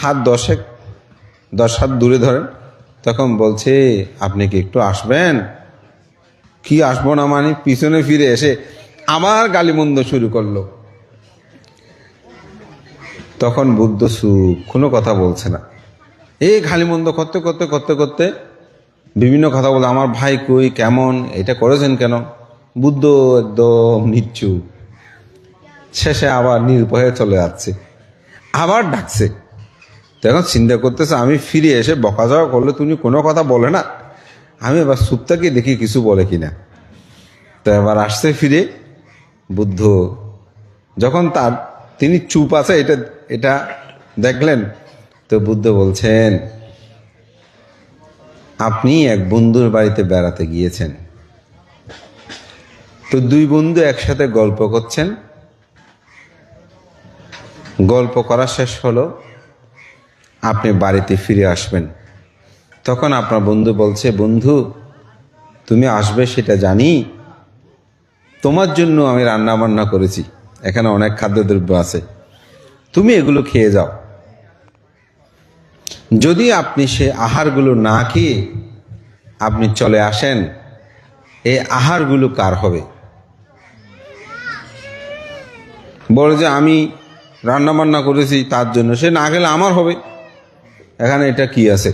হাত 10 হাত দূরে ধরেন, তখন বলছে আপনি কি একটু আসবেন? কি আসবো না মানে, পিছনে ফিরে এসে আবার গালিমন্দ শুরু করলো। তখন বুদ্ধ চুপ, কোনো কথা বলছে না। এই গালিমন্দ করতে করতে করতে করতে বিভিন্ন কথা বলে, আমার ভাই কই, কেমন, এটা করেছেন কেন? বুদ্ধ একদম নিশ্চুপ। শেষে আবার নির্ভয়ে চলে যাচ্ছে, আবার ডাকছে। তখন চিন্তা করতেছে আমি ফিরে এসে বকাঝকা করলে তুমি কোনো কথা বলে না, আমি এবার চুপ থাকি দেখি কিছু বলে কিনা। তো এবার আসছে ফিরে বুদ্ধ, যখন তিনি চুপ আছে এটা দেখলেন, তো বুদ্ধ বলছেন আপনি এক বন্ধুর বাড়িতে বেড়াতে গিয়েছেন, তো 2 বন্ধু একসাথে গল্প করছেন, গল্প করা শেষ হলো, আপনি বাড়িতে ফিরে আসবেন। তখন আপনার বন্ধু বলছে, বন্ধু তুমি আসবে সেটা জানি, তোমার জন্য আমি রান্না বান্না করেছি, এখানে অনেক খাদ্যদ্রব্য আছে, তুমি এগুলো খেয়ে যাও। যদি আপনি সে আহারগুলো না খেয়ে আপনি চলে আসেন, এই আহারগুলো কার হবে? বলে যে আমি রান্না বান্না করেছি তার জন্য, সে না গেলে আমার হবে, এখানে এটা কি আছে?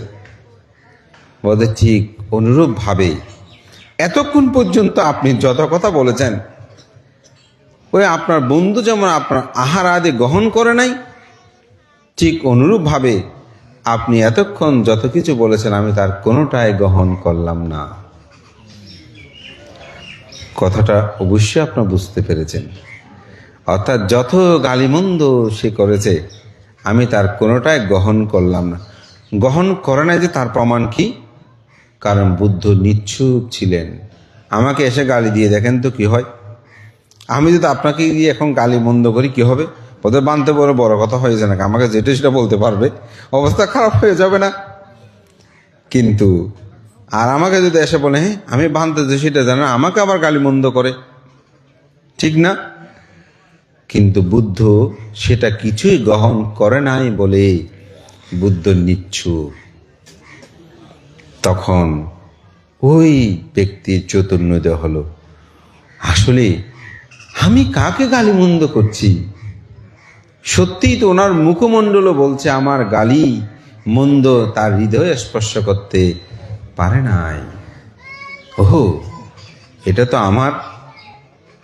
বলে ঠিক অনুরূপ ভাবে এতক্ষণ পর্যন্ত আপনি যত কথা বলেছেন, ওই আপনার বন্ধু যেমন আপনার আহার আদি গ্রহণ করে নাই, ঠিক অনুরূপ ভাবে আপনি এতক্ষণ যত কিছু বলেছেন আমি তার কোনোটাই গ্রহণ করলাম না। কথাটা অবশ্যই আপনারা বুঝতে পেরেছেন। অর্থাৎ যত গালিমন্দ সে করেছে আমি তার কোনোটাই গ্রহণ করলাম না। গ্রহণ করে না যে তার প্রমাণ কি? কারণ বুদ্ধ নিচ্ছুক ছিলেন। আমাকে এসে গালি দিয়ে দেখেন তো কি হয়। আমি যদি আপনাকে গিয়ে এখন গালি মন্দ করি কি হবে? ওদের বানতে বড় বড় কথা হয়েছে নাকি? আমাকে যেটা সেটা বলতে পারবে, অবস্থা খারাপ হয়ে যাবে না? কিন্তু আর আমাকে যদি এসে বলে হ্যাঁ আমি বানতে যে সেটা জানে না, আমাকে আবার গালি মন্দ করে, ঠিক না? কিন্তু বুদ্ধ সেটা কিছুই গ্রহণ করে নাই বলে বুদ্ধ নিচ্ছুক। তখন ওই ব্যক্তির চৈতন্যোদয় হলো, আসলে আমি কাকে গালিমন্দ করছি? সত্যিই তো ওনার মুখমণ্ডলও বলছে আমার গালি মন্দ তার হৃদয়ে স্পর্শ করতে পারে নাই। ওহো, এটা তো আমার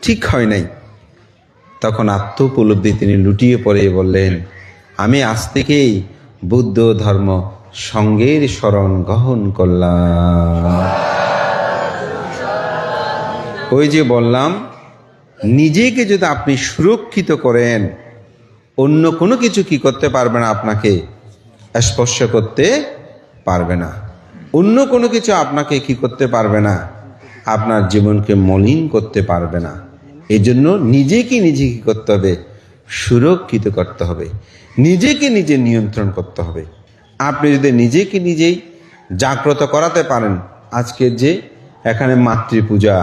ঠিক হয় নাই। তখন আত্মোপলব্ধি তিনি লুটিয়ে পড়ে বললেন, আমি আজ থেকেই বুদ্ধ ধর্ম সঙ্গের শরণ গ্রহণ করলাম। ওই যে বললাম, নিজেকে যদি আপনি সুরক্ষিত করেন, অন্য কোনো কিছু কি করতে পারবে না, আপনাকে স্পর্শ করতে পারবে না। অন্য কোনো কিছু আপনাকে কি করতে পারবে না, আপনার জীবনকে মলিন করতে পারবে না। এই জন্য নিজেকে নিজে কি করতে হবে? সুরক্ষিত করতে হবে, নিজেকে নিজে নিয়ন্ত্রণ করতে হবে। আপনি যদি নিজেকে নিজেই জাগ্রত করাতে পারেন, আজকের যে এখানে মাতৃপূজা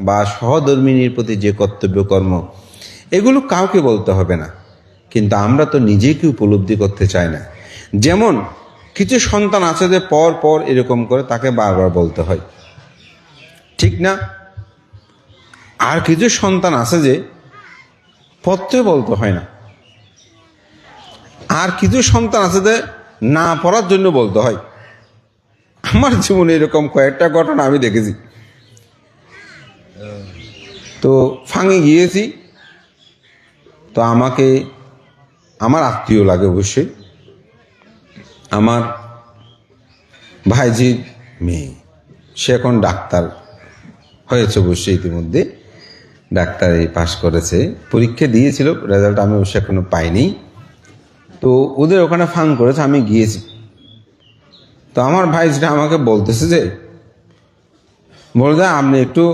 বা সহধর্মিনীর প্রতি যে কর্তব্য কর্ম, এগুলো কাউকে বলতে হবে না। কিন্তু আমরা তো নিজেকে উপলব্ধি করতে চাই না। যেমন কিছু সন্তান আছে যে পর পর এরকম করে তাকে বারবার বলতে হয়, ঠিক না? আর কিছু সন্তান আছে যে পড়তে বলতে হয় না। আর কিছু সন্তান আছে যে না পড়ার জন্য বলতে হয়। আমার জীবনে এরকম কয়েকটা ঘটনা আমি দেখেছি। তো ফাঁঙে গিয়েছি, তো আমাকে আমার আত্মীয় লাগে অবশ্যই, আমার ভাইজির মেয়ে, সে এখন ডাক্তার হয়েছে অবশ্যই, ইতিমধ্যে ডাক্তারি পাশ করেছে, পরীক্ষা দিয়েছিল, রেজাল্ট আমি অবশ্যই এখনো পাইনি। তো ওদের ওখানে ফাং করেছে, আমি গিয়েছি। তো আমার ভাইজিটা আমাকে বলতেছে যে বলতে আপনি একটু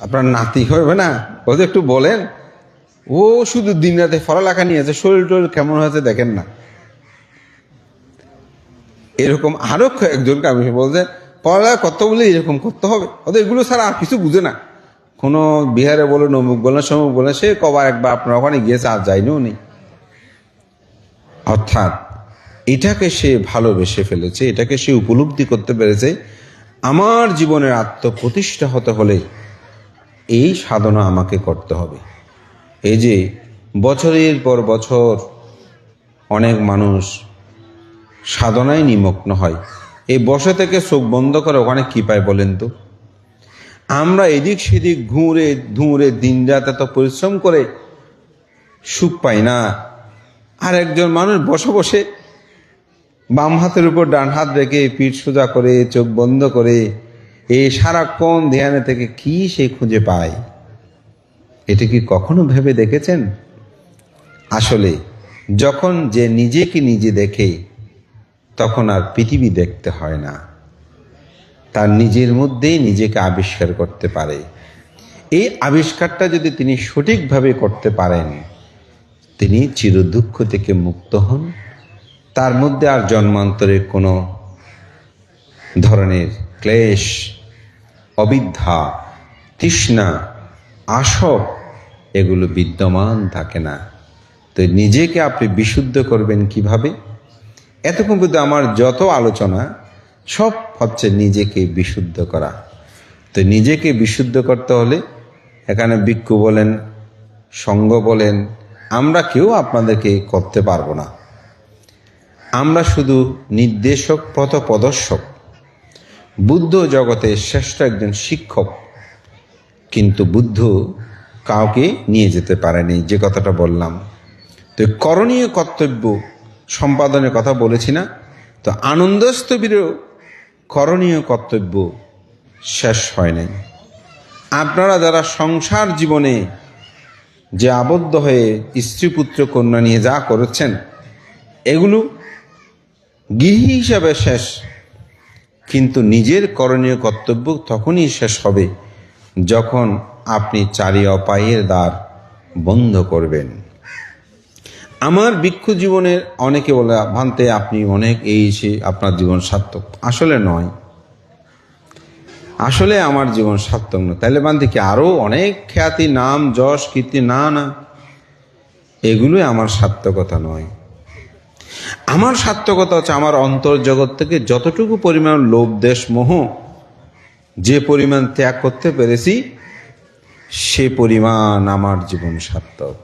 আপনার নাতি হবে না, ওদের একটু বলেন, ও শুধু দিন রাতে পড়ালেখা নিয়েছে, শরীর টরীর কেমন হয়েছে দেখেন না। এরকম আরো কয়েকজনকে আমি বলছে পড়ালেখা করতে বলে এরকম করতে হবে, ওদের এগুলো ছাড়া আর কিছু বুঝে না। কোনো বিহারে বলেন, অমুক বলেন, সমুক বলেন, সে কবার একবার আপনার ওখানে গিয়েছে, আর যাইনিও নেই। অর্থাৎ এটাকে সে ভালোবেসে ফেলেছে, এটাকে সে উপলব্ধি করতে পেরেছে। আমার জীবনের আত্মপ্রতিষ্ঠা হতে হলে এই সাধনা আমাকে করতে হবে। এই যে বছরের পর বছর অনেক মানুষ সাধনায় নিমগ্ন হয়, এই বসে থেকে চোখ বন্ধ করে ওখানে কি পায় বলেন তো? আমরা এদিক সেদিক ঘুরে ধুঁড়ে দিন রাত এত পরিশ্রম করে সুখ পাই না। আর একজন মানুষ বসে বসে বাম হাতের উপর ডান হাত রেখে পিঠ সোজা করে চোখ বন্ধ করে এই সারাক্ষণ ধ্যানে থেকে কি সে খুঁজে পায়? এটা কি কখনো ভেবে দেখেছেন? আসলে যখন যে নিজেকে নিজে দেখে তখন আর পৃথিবী দেখতে হয় না, তার নিজের মধ্যেই নিজেকে আবিষ্কার করতে পারে। এই আবিষ্কারটা যদি তিনি সঠিকভাবে করতে পারেন, তিনি চিরদুঃখ থেকে মুক্ত হন। তার মধ্যে আর জন্মান্তরের কোনো ধরনের ক্লেশ, অবিদ্যা, তৃষ্ণা, আসব এগুলো বিদ্যমান থাকে না। তো নিজেকে আপনি বিশুদ্ধ করবেন কিভাবে? এতক্ষণ পর্যন্ত আমার যত আলোচনা সব হচ্ছে নিজেকে বিশুদ্ধ করা। তো নিজেকে বিশুদ্ধ করতে হলে এখানে ভিক্ষু বলেন, সঙ্গ বলেন, আমরা কেউ আপনাদেরকে করতে পারবো না। আমরা শুধু নির্দেশক, পথপ্রদর্শক। বুদ্ধ জগতের শ্রেষ্ঠ একজন শিক্ষক, কিন্তু বুদ্ধ কাউকে নিয়ে যেতে পারেনি, যে কথাটা বললাম। তো করণীয় কর্তব্য সম্পাদনের কথা বলেছি না? তো আনন্দস্থবিরও করণীয় কর্তব্য শেষ হয় নাই। আপনারা যারা সংসার জীবনে যে আবদ্ধ হয়ে স্ত্রী পুত্র কন্যা নিয়ে যা করেছেন, এগুলো গৃহী হিসাবে শেষ, কিন্তু নিজের করণীয় কর্তব্য তখনই শেষ হবে যখন আপনি চারি অপায়ের দ্বার বন্ধ করবেন। আমার ভিক্ষু জীবনের অনেকে বলে ভান্তে আপনি অনেক এই সে আপনার জীবন সার্থক। আসলে নয়, আসলে আমার জীবন সার্থক নয়। তাহলে বান্ধে কি আরো অনেক খ্যাতি, নাম, যশ, কীর্তি? না না, এগুলোই আমার সার্থকতা নয়। আমার সার্থকতা হচ্ছে আমার অন্তর্জগৎ থেকে যতটুকু পরিমাণ লোভ, দেশ, মোহ যে পরিমাণ ত্যাগ করতে পেরেছি, সে পরিমাণ আমার জীবন সার্থক।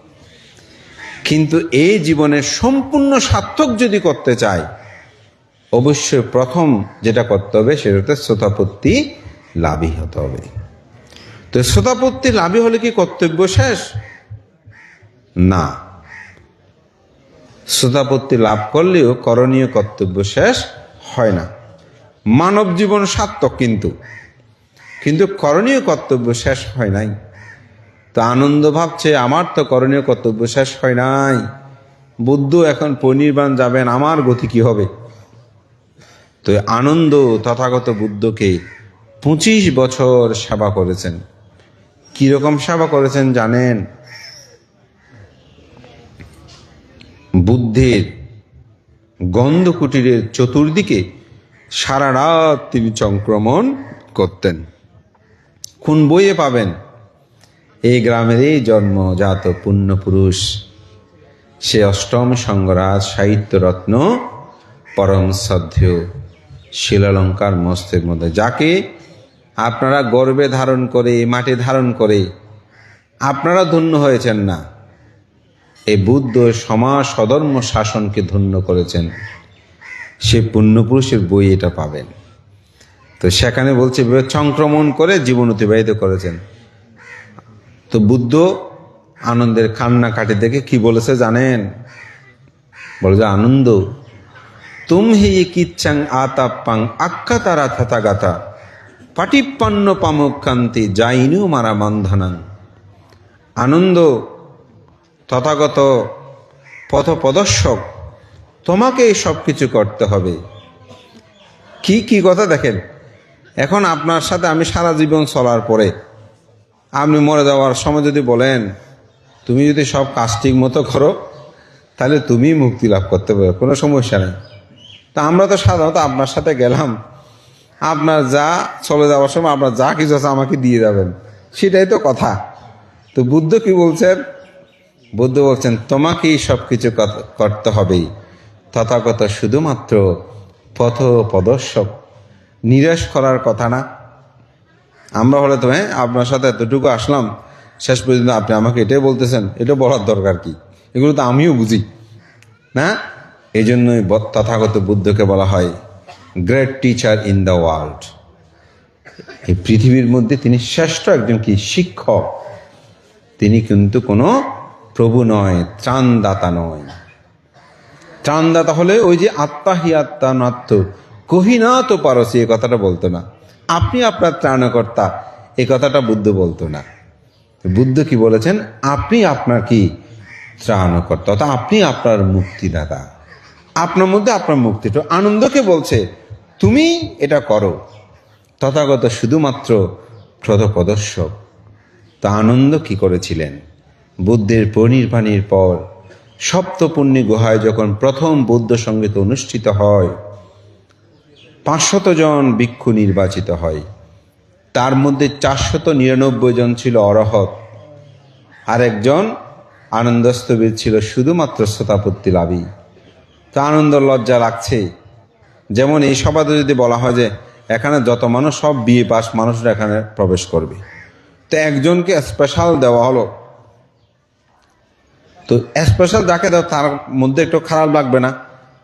কিন্তু এই জীবনের সম্পূর্ণ সার্থক যদি করতে চাই, অবশ্যই প্রথম যেটা করতে হবে সেটা হচ্ছে শ্রোতাপত্তি লাভী হতে হবে। তো শ্রোতাপত্তি লাভী হলে কি কর্তব্য শেষ? না, শ্রোতাপত্তি লাভ করলেও করণীয় কর্তব্য শেষ হয় না। মানব জীবন সার্থক, কিন্তু করণীয় কর্তব্য শেষ হয় নাই। তো আনন্দ ভাবছে আমার তো করণীয় কর্তব্য শেষ হয় নাই, বুদ্ধ এখন পরিনির্বাণ যাবেন, আমার গতি কি হবে? তো আনন্দ তথাগত বুদ্ধকে 25 বছর সেবা করেছেন। কিরকম সেবা করেছেন জানেন? বুদ্ধের গন্ধ কুটিরের চতুর্দিকে সারা রাত তিনি চক্রমণ করতেন। কোন বইয়ে পাবেন? এই গ্রামেরই জন্মজাত পুণ্যপুরুষ, সে অষ্টম সঙ্গরাজ সাহিত্য রত্ন পরম শ্রদ্ধেয় শিলালঙ্কার মস্তের মধ্যে, যাকে আপনারা গর্বে ধারণ করে, মাটি ধারণ করে আপনারা ধন্য হয়েছেন না, এই বুদ্ধ সমাজ সধর্ম শাসনকে ধন্য করেছেন। সে পুণ্যপুরুষের বই এটা পাবেন। তো সেখানে বলছে সংক্রমণ করে জীবন অতিবাহিত করেছেন। তো বুদ্ধ আনন্দের কান্নাকাটি দেখে কি বলেছে জানেন? বলে যে, আনন্দ তুম হি কিচ্ছাং আতাপ্পাং আক্কা তারা থাতাগাতা পাটিপ্পান্ন পামুকান্তি যাইনু মারা বন্ধনাং। আনন্দ তথাগত পথপ্রদর্শক, তোমাকে সব কিছু করতে হবে। কি কথা দেখেন, এখন আপনার সাথে আমি সারা জীবন চলার পরে আপনি মরে যাওয়ার সময় যদি বলেন তুমি যদি সব কাজ ঠিক মতো করো তাহলে তুমি মুক্তি লাভ করতে পারবে, কোনো সমস্যা নেই। তা আমরা তো সাধারণত আপনার সাথে গেলাম, আপনার যা চলে যাওয়ার সময় আপনার যা কিছু আছে আমাকে দিয়ে যাবেন, সেটাই তো কথা। তো বুদ্ধ কি বলছেন? বুদ্ধ বলছেন তোমাকেই সব কিছু করতে হবে। তথাগত শুধুমাত্র পথ প্রদর্শক, নিরাশ করার কথা না। আমরা হলে তো আপনার সাথে এতটুকু আসলাম, শেষ পর্যন্ত আপনি আমাকে এটাই বলতেছেন, এটা বলার দরকার কি? এগুলো তো আমিও বুঝি না। এই জন্যই তথাগত বুদ্ধকে বলা হয় great teacher in the world. এই পৃথিবীর মধ্যে তিনি শ্রেষ্ঠ একজন কি শিক্ষক। তিনি কিন্তু কোনো প্রভু নয়, ত্রাণদাতা নয়। ত্রাণদাতা হলে ওই যে আত্মা হি আত্মা নাত্ম কহি না তো পারসি, এই কথাটা বলতো না। আপনি আপনার ত্রাণকর্তা, এই কথাটা বুদ্ধ বলতো না। বুদ্ধ কি বলেছেন? আপনি আপনার কি ত্রাণকর্তা, অর্থাৎ আপনি আপনার মুক্তিদাতা, আপনার মধ্যে আপনার মুক্তি। তো আনন্দকে বলছে তুমি এটা করো। তথাগত শুধুমাত্র পথপ্রদর্শক। তা আনন্দ কি করেছিলেন? বুদ্ধের পরিনির্বাণের পর সপ্তপুণ্যী গুহায় যখন প্রথম বৌদ্ধ সঙ্গীত অনুষ্ঠিত হয়, 500 জন ভিক্ষু নির্বাচিত হয়। তার মধ্যে 499 জন ছিল অরহত, আর একজন আনন্দস্থবির ছিল শুধুমাত্র শ্রোতাপত্তি লাভী। তা আনন্দ লজ্জা লাগছে। যেমন এই সভাতে যদি বলা হয় যে এখানে যত মানুষ সব বিএ পাস মানুষরা এখানে প্রবেশ করবে, তো একজনকে স্পেশাল দেওয়া হলো। তো স্পেশাল যাকে দাও তার মধ্যে একটু খারাপ লাগবে না?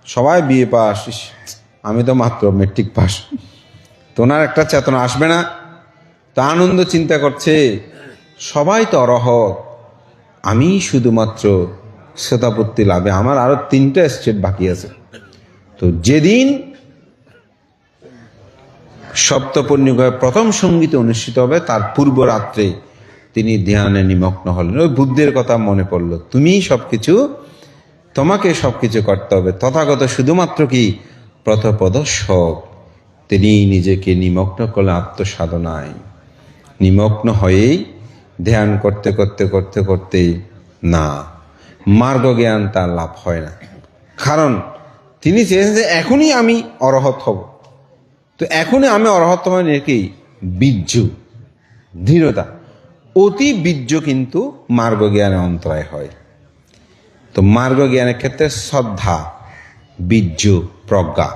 সবাই বিএ পাস, আমি তো মাত্র মেট্রিক পাস, তো ওনার একটা চেতনা আসবে না? তা আনন্দ চিন্তা করছে সবাই তো অরহত, আমি শুধুমাত্র শ্রোতাপত্তি লাভে, আমার আরো 3টা স্টেট বাকি আছে। তো যেদিন সপ্তপূর্ণিমার প্রথম সঙ্গীত অনুষ্ঠিত হবে তার পূর্ব রাত্রে তিনি ধ্যানে নিমগ্ন হলেন। ওই বুদ্ধের কথা মনে পড়লো, তোমাকে সবকিছু করতে হবে, তথাগত শুধুমাত্র কি প্রথপদর্শক। তিনি নিজেকে নিমগ্ন করলেন আত্মসাধনায়। নিমগ্ন হয়েই ধ্যান করতে করতে করতে করতে না, মার্গ জ্ঞান তার লাভ হয় না। কারণ তিনি চেয়েছেন যে এখনই আমি অরহত হব। তো এখনই আমি অরহত হব নাকি বীর্য, দৃঢ়তা। অতি বীর্য কিন্তু মার্গ জ্ঞানে অন্তরায় হয়। তো মার্গ জ্ঞানের ক্ষেত্রে শ্রদ্ধা, বীর্য, প্রজ্ঞা,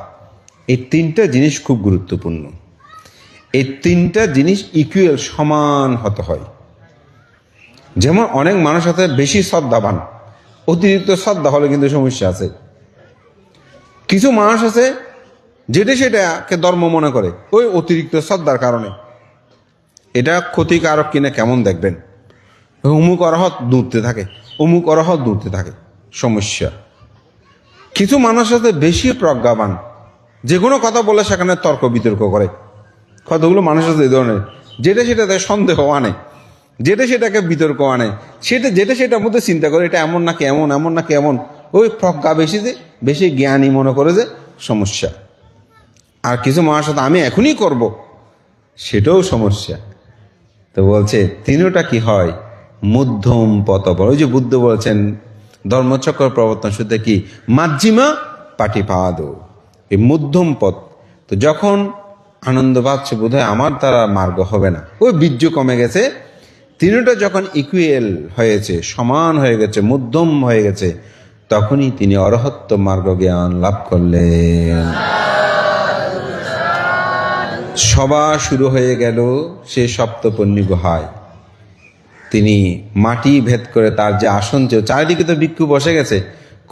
এই তিনটা জিনিস খুব গুরুত্বপূর্ণ। এই তিনটা জিনিস ইকুয়াল, সমান হতে হয়। যেমন অনেক মানুষ আছে বেশি শ্রদ্ধাবান, অতিরিক্ত শ্রদ্ধা হলে কিন্তু সমস্যা আছে। কিছু মানুষ আছে যেটা সেটাকে ধর্ম মনে করে ওই অতিরিক্ত শ্রদ্ধার কারণে। এটা ক্ষতিকারক কিনা কেমন দেখবেন, অমুক অরহত দূরতে থাকে, অমুক অরহত দূরতে থাকে, সমস্যা। কিছু মানুষ আছে বেশি প্রজ্ঞাবান, যে কোনো কথা বলে সেখানে তর্ক বিতর্ক করে। কতগুলো মানুষ আছে এই ধরনের, যেটা সেটাতে সন্দেহ আনে, যেটা সেটাকে বিতর্ক আনে, যেটা সেটার মধ্যে চিন্তা করে এটা এমন নাকি এমন, এমন নাকি এমন। ওই প্রজ্ঞা বেশি, যে বেশি জ্ঞানী মনে করে, যে সমস্যা। আর কিছু মানুষ আছে আমি এখনই করব, সেটাও সমস্যা। তো বলছে তিনটা কি হয়, মধ্যম পথবর। ওই যে বুদ্ধ বলছেন ধর্মচক্র প্রবর্তন সূত্রে কি মাজ্জিমা পাটিপাদ, এই মধ্যম পথ। তো যখন আনন্দ পাচ্ছে বোধ হয় আমার দ্বারা মার্গ হবে না, ওই বীর্য কমে গেছে, তিনটা যখন ইকুয়াল হয়েছে, সমান হয়ে গেছে, মধ্যম হয়ে গেছে, তখনই তিনি অরহত্ত মার্গ জ্ঞান লাভ করলেন। সভা শুরু হয়ে গেল সে সপ্তপর্ণী গুহায়। তিনি মাটি ভেদ করে তার যে আসন ছিল, চারিদিকে তো ভিক্ষু বসে গেছে,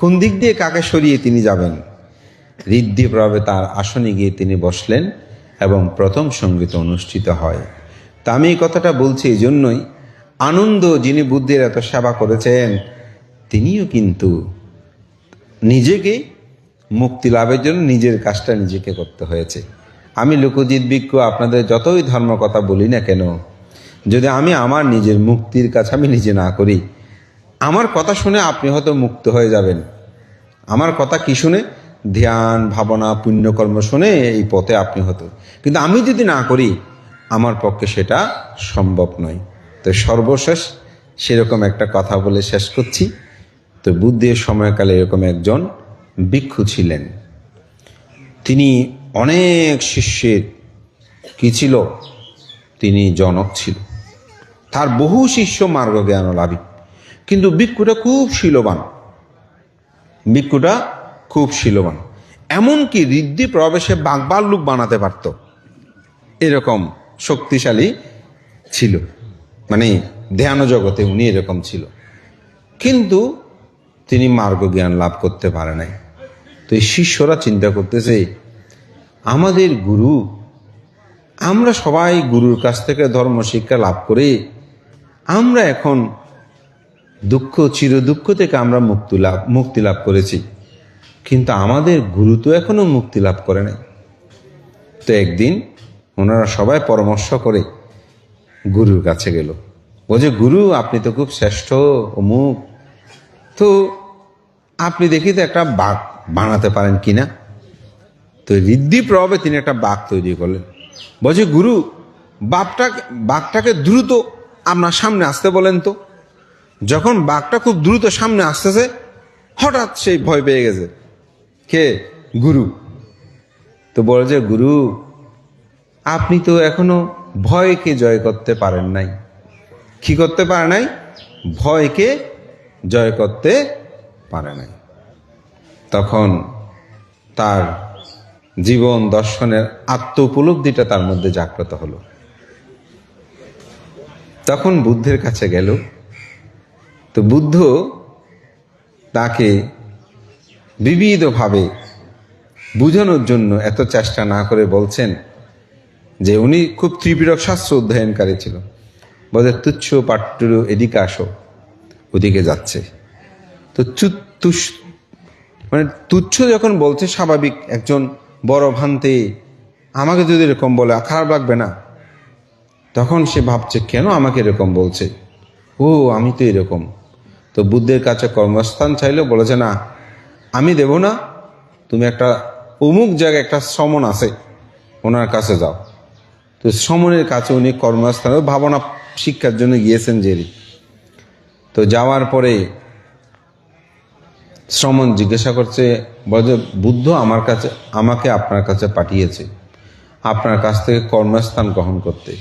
কোন দিক দিয়ে কাকে সরিয়ে তিনি যাবেন। ঋদ্ধি প্রভাবে তার আসনে গিয়ে তিনি বসলেন এবং প্রথম সঙ্গীত অনুষ্ঠিত হয়। তা আমি এই কথাটা বলছি এই জন্যই, আনন্দ যিনি বুদ্ধের এত সেবা করেছেন, তিনিও কিন্তু নিজেকে মুক্তি লাভের জন্য নিজের কাজটা নিজেকে করতে হয়েছে। আমি লোকজিৎ ভিক্ষু আপনাদের যতই ধর্ম কথা বলি না কেন, যদি আমি আমার নিজের মুক্তির কাজ আমি নিজে না করি, আমার কথা শুনে আপনি হয়তো মুক্ত হয়ে যাবেন। আমার কথা কি শুনে? ধ্যান, ভাবনা, পুণ্যকর্ম শুনে এই পথে আপনি হতো। কিন্তু আমি যদি না করি, আমার পক্ষে সেটা সম্ভব নয়। তো সর্বশেষ সেরকম একটা কথা বলে শেষ করছি। তো বুদ্ধের সময়কালে এরকম একজন ভিক্ষু ছিলেন। তিনি অনেক শিষ্যের কি ছিল, তিনি জনক ছিল। তার বহু শিষ্য মার্গ জ্ঞান লাভী। কিন্তু ভিক্ষুটা খুব শীলবান, এমনকি ঋদ্ধি প্রবেশে বাঘবাল্লুক বানাতে পারত, এরকম শক্তিশালী ছিল। মানে ধ্যান জগতে উনি এরকম ছিল, কিন্তু তিনি মার্গ জ্ঞান লাভ করতে পারে নাই। তো এই শিষ্যরা চিন্তা করতেছে, আমাদের গুরু, আমরা সবাই গুরুর কাছ থেকে ধর্ম শিক্ষা লাভ করে আমরা এখন চির দুঃখ থেকে আমরা মুক্তি লাভ করেছি, কিন্তু আমাদের গুরু তো এখনো মুক্তি লাভ করে নাই। তো একদিন ওনারা সবাই পরামর্শ করে গুরুর কাছে গেল, বলছে গুরু আপনি তো খুব শ্রেষ্ঠ অমুক, তো আপনি দেখি তো একটা বাঘ বানাতে পারেন কিনা। তো ঋদ্ধি প্রভাবে তিনি একটা বাঘ তৈরি করলেন। বলছে গুরু বাঘটাকে দ্রুত আপনার সামনে আসতে বলেন তো। যখন বাঘটা খুব দ্রুত সামনে আসতেছে, হঠাৎ সেই ভয় পেয়ে গেছে। কে? গুরু। তো বলছে গুরু আপনি তো এখনো ভয়কে জয় করতে পারেন নাই। কি করতে পারে নাই? ভয়কে জয় করতে পারে নাই। তখন তার জীবন দর্শনের আত্ম উপলব্ধিটা তার মধ্যে জাগ্রত হলো। তখন বুদ্ধের কাছে গেল। তো বুদ্ধ তাকে বিবিধভাবে বুঝানোর জন্য এত চেষ্টা না করে বলছেন যে উনি খুব ত্রিপিটক শাস্ত্র অধ্যয়নকারী ছিল। বলে তুচ্ছ পাট্টুরু এদিকে আসো, ওদিকে যাচ্ছে। তো মানে তুচ্ছ যখন বলছে, স্বাভাবিক একজন বড় ভ্রান্তে আমাকে যদি এরকম বলে খারাপ লাগবে না? তখন সে ভাবছে কেন আমাকে এরকম বলছে, ও আমি তো এরকম। তো বুদ্ধের কাছে কর্মস্থান চাইলেও বলেছে না, আমি দেব না, তুমি একটা অমুক জায়গায় একটা শ্রমণ আছে, ওনার কাছে যাও। তো শ্রমণের কাছে উনি কর্মস্থানে ভাবনা শিক্ষার জন্য গিয়েছেন জেরি। তো যাওয়ার পরে শ্রমণ জিজ্ঞাসা করছে, বলে বুদ্ধ আমাকে আপনার কাছে পাঠিয়েছে আপনার কাছ থেকে কর্মস্থান গ্রহণ করতে।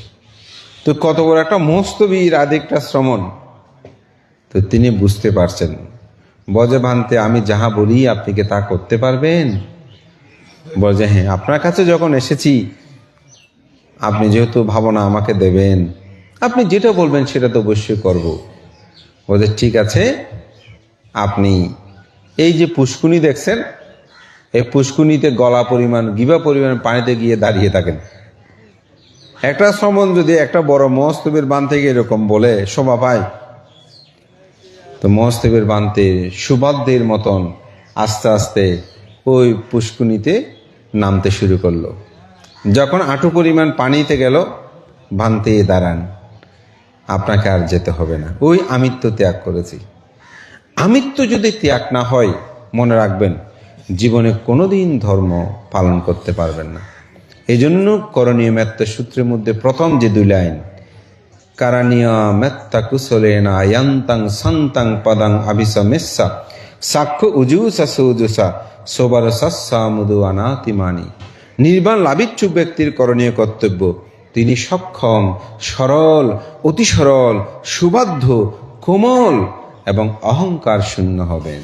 তো কত বড় একটা মস্তবীর আদিকটা শ্রমণ। তো তিনি বুঝতে পারছেন, বজে ভান্তে আমি যাহা বলি আপনি কি তা করতে পারবেন? বলে হ্যাঁ, আপনার কাছে যখন এসেছি, আপনি যেহেতু ভাবনা আমাকে দেবেন, আপনি যেটা বলবেন সেটা তো অবশ্যই করব। বলে ঠিক আছে, আপনি এই যে পুষ্কুনি দেখছেন, এই পুষ্কুনিতে গলা পরিমাণ গিবা পরিমাণ পানিতে গিয়ে দাঁড়িয়ে থাকেন। একটা শ্রমণ যদি একটা বড় মহস্তবের বান থেকে এরকম বলে শোভা পায়, তো মহস্তবের বানতে সুবাদ্যের মতন আস্তে আস্তে ওই পুষ্কুনিতে নামতে শুরু করলো। যখন আঁটু পরিমাণ পানিতে গেল, ভান্তে দাঁড়ান, আপনাকে আর যেতে হবে না, ওই আমিত্ব ত্যাগ করেছি। আমিত্ব যদি ত্যাগ না হয়, মনে রাখবেন জীবনে কোনোদিন ধর্ম পালন করতে পারবেন না। এই জন্য করণীয় মেত্তা সূত্রের মধ্যে প্রথম যে 2 লাইন, কারণীয় মেত্তা কুশলেনা ইয়ান্তাং সন্তাং পদাং আবিসমেস্সা সাক্ষ্য উজুসা সৌজুসা সোবার সস্সা মুদু আনাতিমানি। নির্বাণ লাভিচ্ছুক ব্যক্তির করণীয় কর্তব্য, তিনি সক্ষম, সরল, অতি সরল, সুবাধ্য, কোমল এবং অহংকার শূন্য হবেন।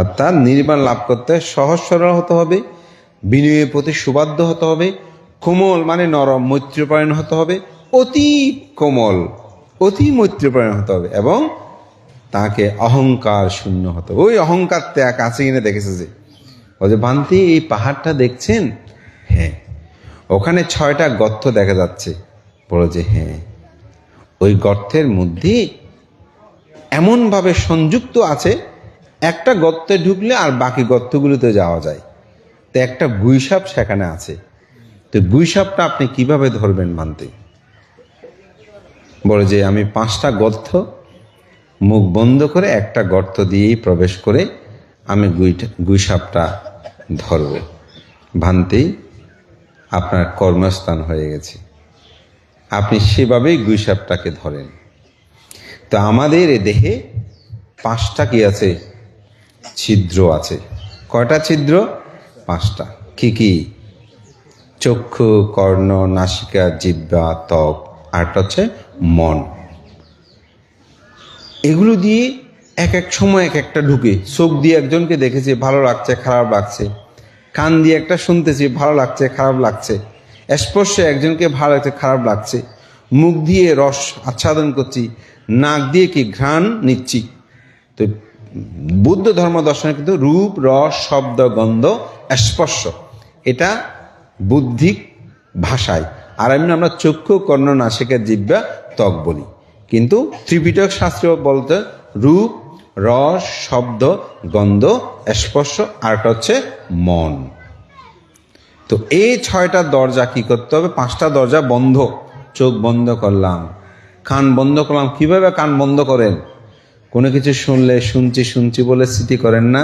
অর্থাৎ নির্বাণ লাভ করতে সহজ সরল হতে হবে, বিনয়ের প্রতি সুবাধ্য হতে হবে, কোমল মানে নরম মৈত্রীপরায়ণ হতে হবে, অতি কোমল অতি মৈত্রীপরায়ণ হতে হবে, এবং তাকে অহংকার শূন্য হতে হবে। ওই অহংকার ত্যাগ কাছে কিনে দেখেছে যে, ওই যে ভান্তি এই পাহাড়টা দেখছেন, হ্যাঁ ওখানে 6টা গর্ত দেখা যাচ্ছে। বলো যে হ্যাঁ, ওই গর্তের মধ্যে এমনভাবে সংযুক্ত আছে, একটা গর্তে ঢুকলে আর বাকি গর্তগুলোতে যাওয়া যায়। তো একটা গুইসাপ সেখানে আছে। তো গুইসাপটা আপনি কিভাবে ধরবেন ভান্তি? বলে যে আমি 5টা গর্ত মুখ বন্ধ করে একটা গর্ত দিয়েই প্রবেশ করে আমি গুইসাপটা ধরব। ভান্তি আপনার কর্মস্থান হয়ে গেছে, আপনি সেভাবেই গুইসাপটাকে ধরেন। তো আমাদের এ দেহে 5টা কি আছে? ছিদ্র আছে। কয়টা ছিদ্র? 5টা। কি কি? চক্ষু, কর্ণ, নাসিকা, জিহ্বা, ত্বক, আরটা হচ্ছে মন। এগুলো দিয়ে এক এক সময় এক একটা ঢুকে। চোখ দিয়ে একজনকে দেখেছি, ভালো লাগছে খারাপ লাগছে। কান দিয়ে একটা শুনতেছি, ভালো লাগছে খারাপ লাগছে। স্পর্শে একজনকে ভালো লাগছে খারাপ লাগছে। মুখ দিয়ে রস আচ্ছাদন করছি, নাক দিয়ে কি ঘ্রাণ নিচ্ছি। তো বুদ্ধ ধর্ম দর্শনে কিন্তু রূপ, রস, শব্দ, গন্ধ, স্পর্শ, এটা বুদ্ধিক ভাষায়। আর এমনি আমরা চক্ষু, কর্ণ, নাসিকা, জিহ্বা, ত্বক বলি। কিন্তু ত্রিপিটক শাস্ত্র বলতে রূপ, রস, শব্দ, গন্ধ, স্পর্শ, আরটা হচ্ছে মন। তো এই 6টা দরজা কি করতে হবে? 5টা দরজা বন্ধ। চোখ বন্ধ করলাম, কান বন্ধ করলাম। কিভাবে কান বন্ধ করেন? কোনো কিছু শুনলে শুনছি শুনছি বলে স্মৃতি করেন না,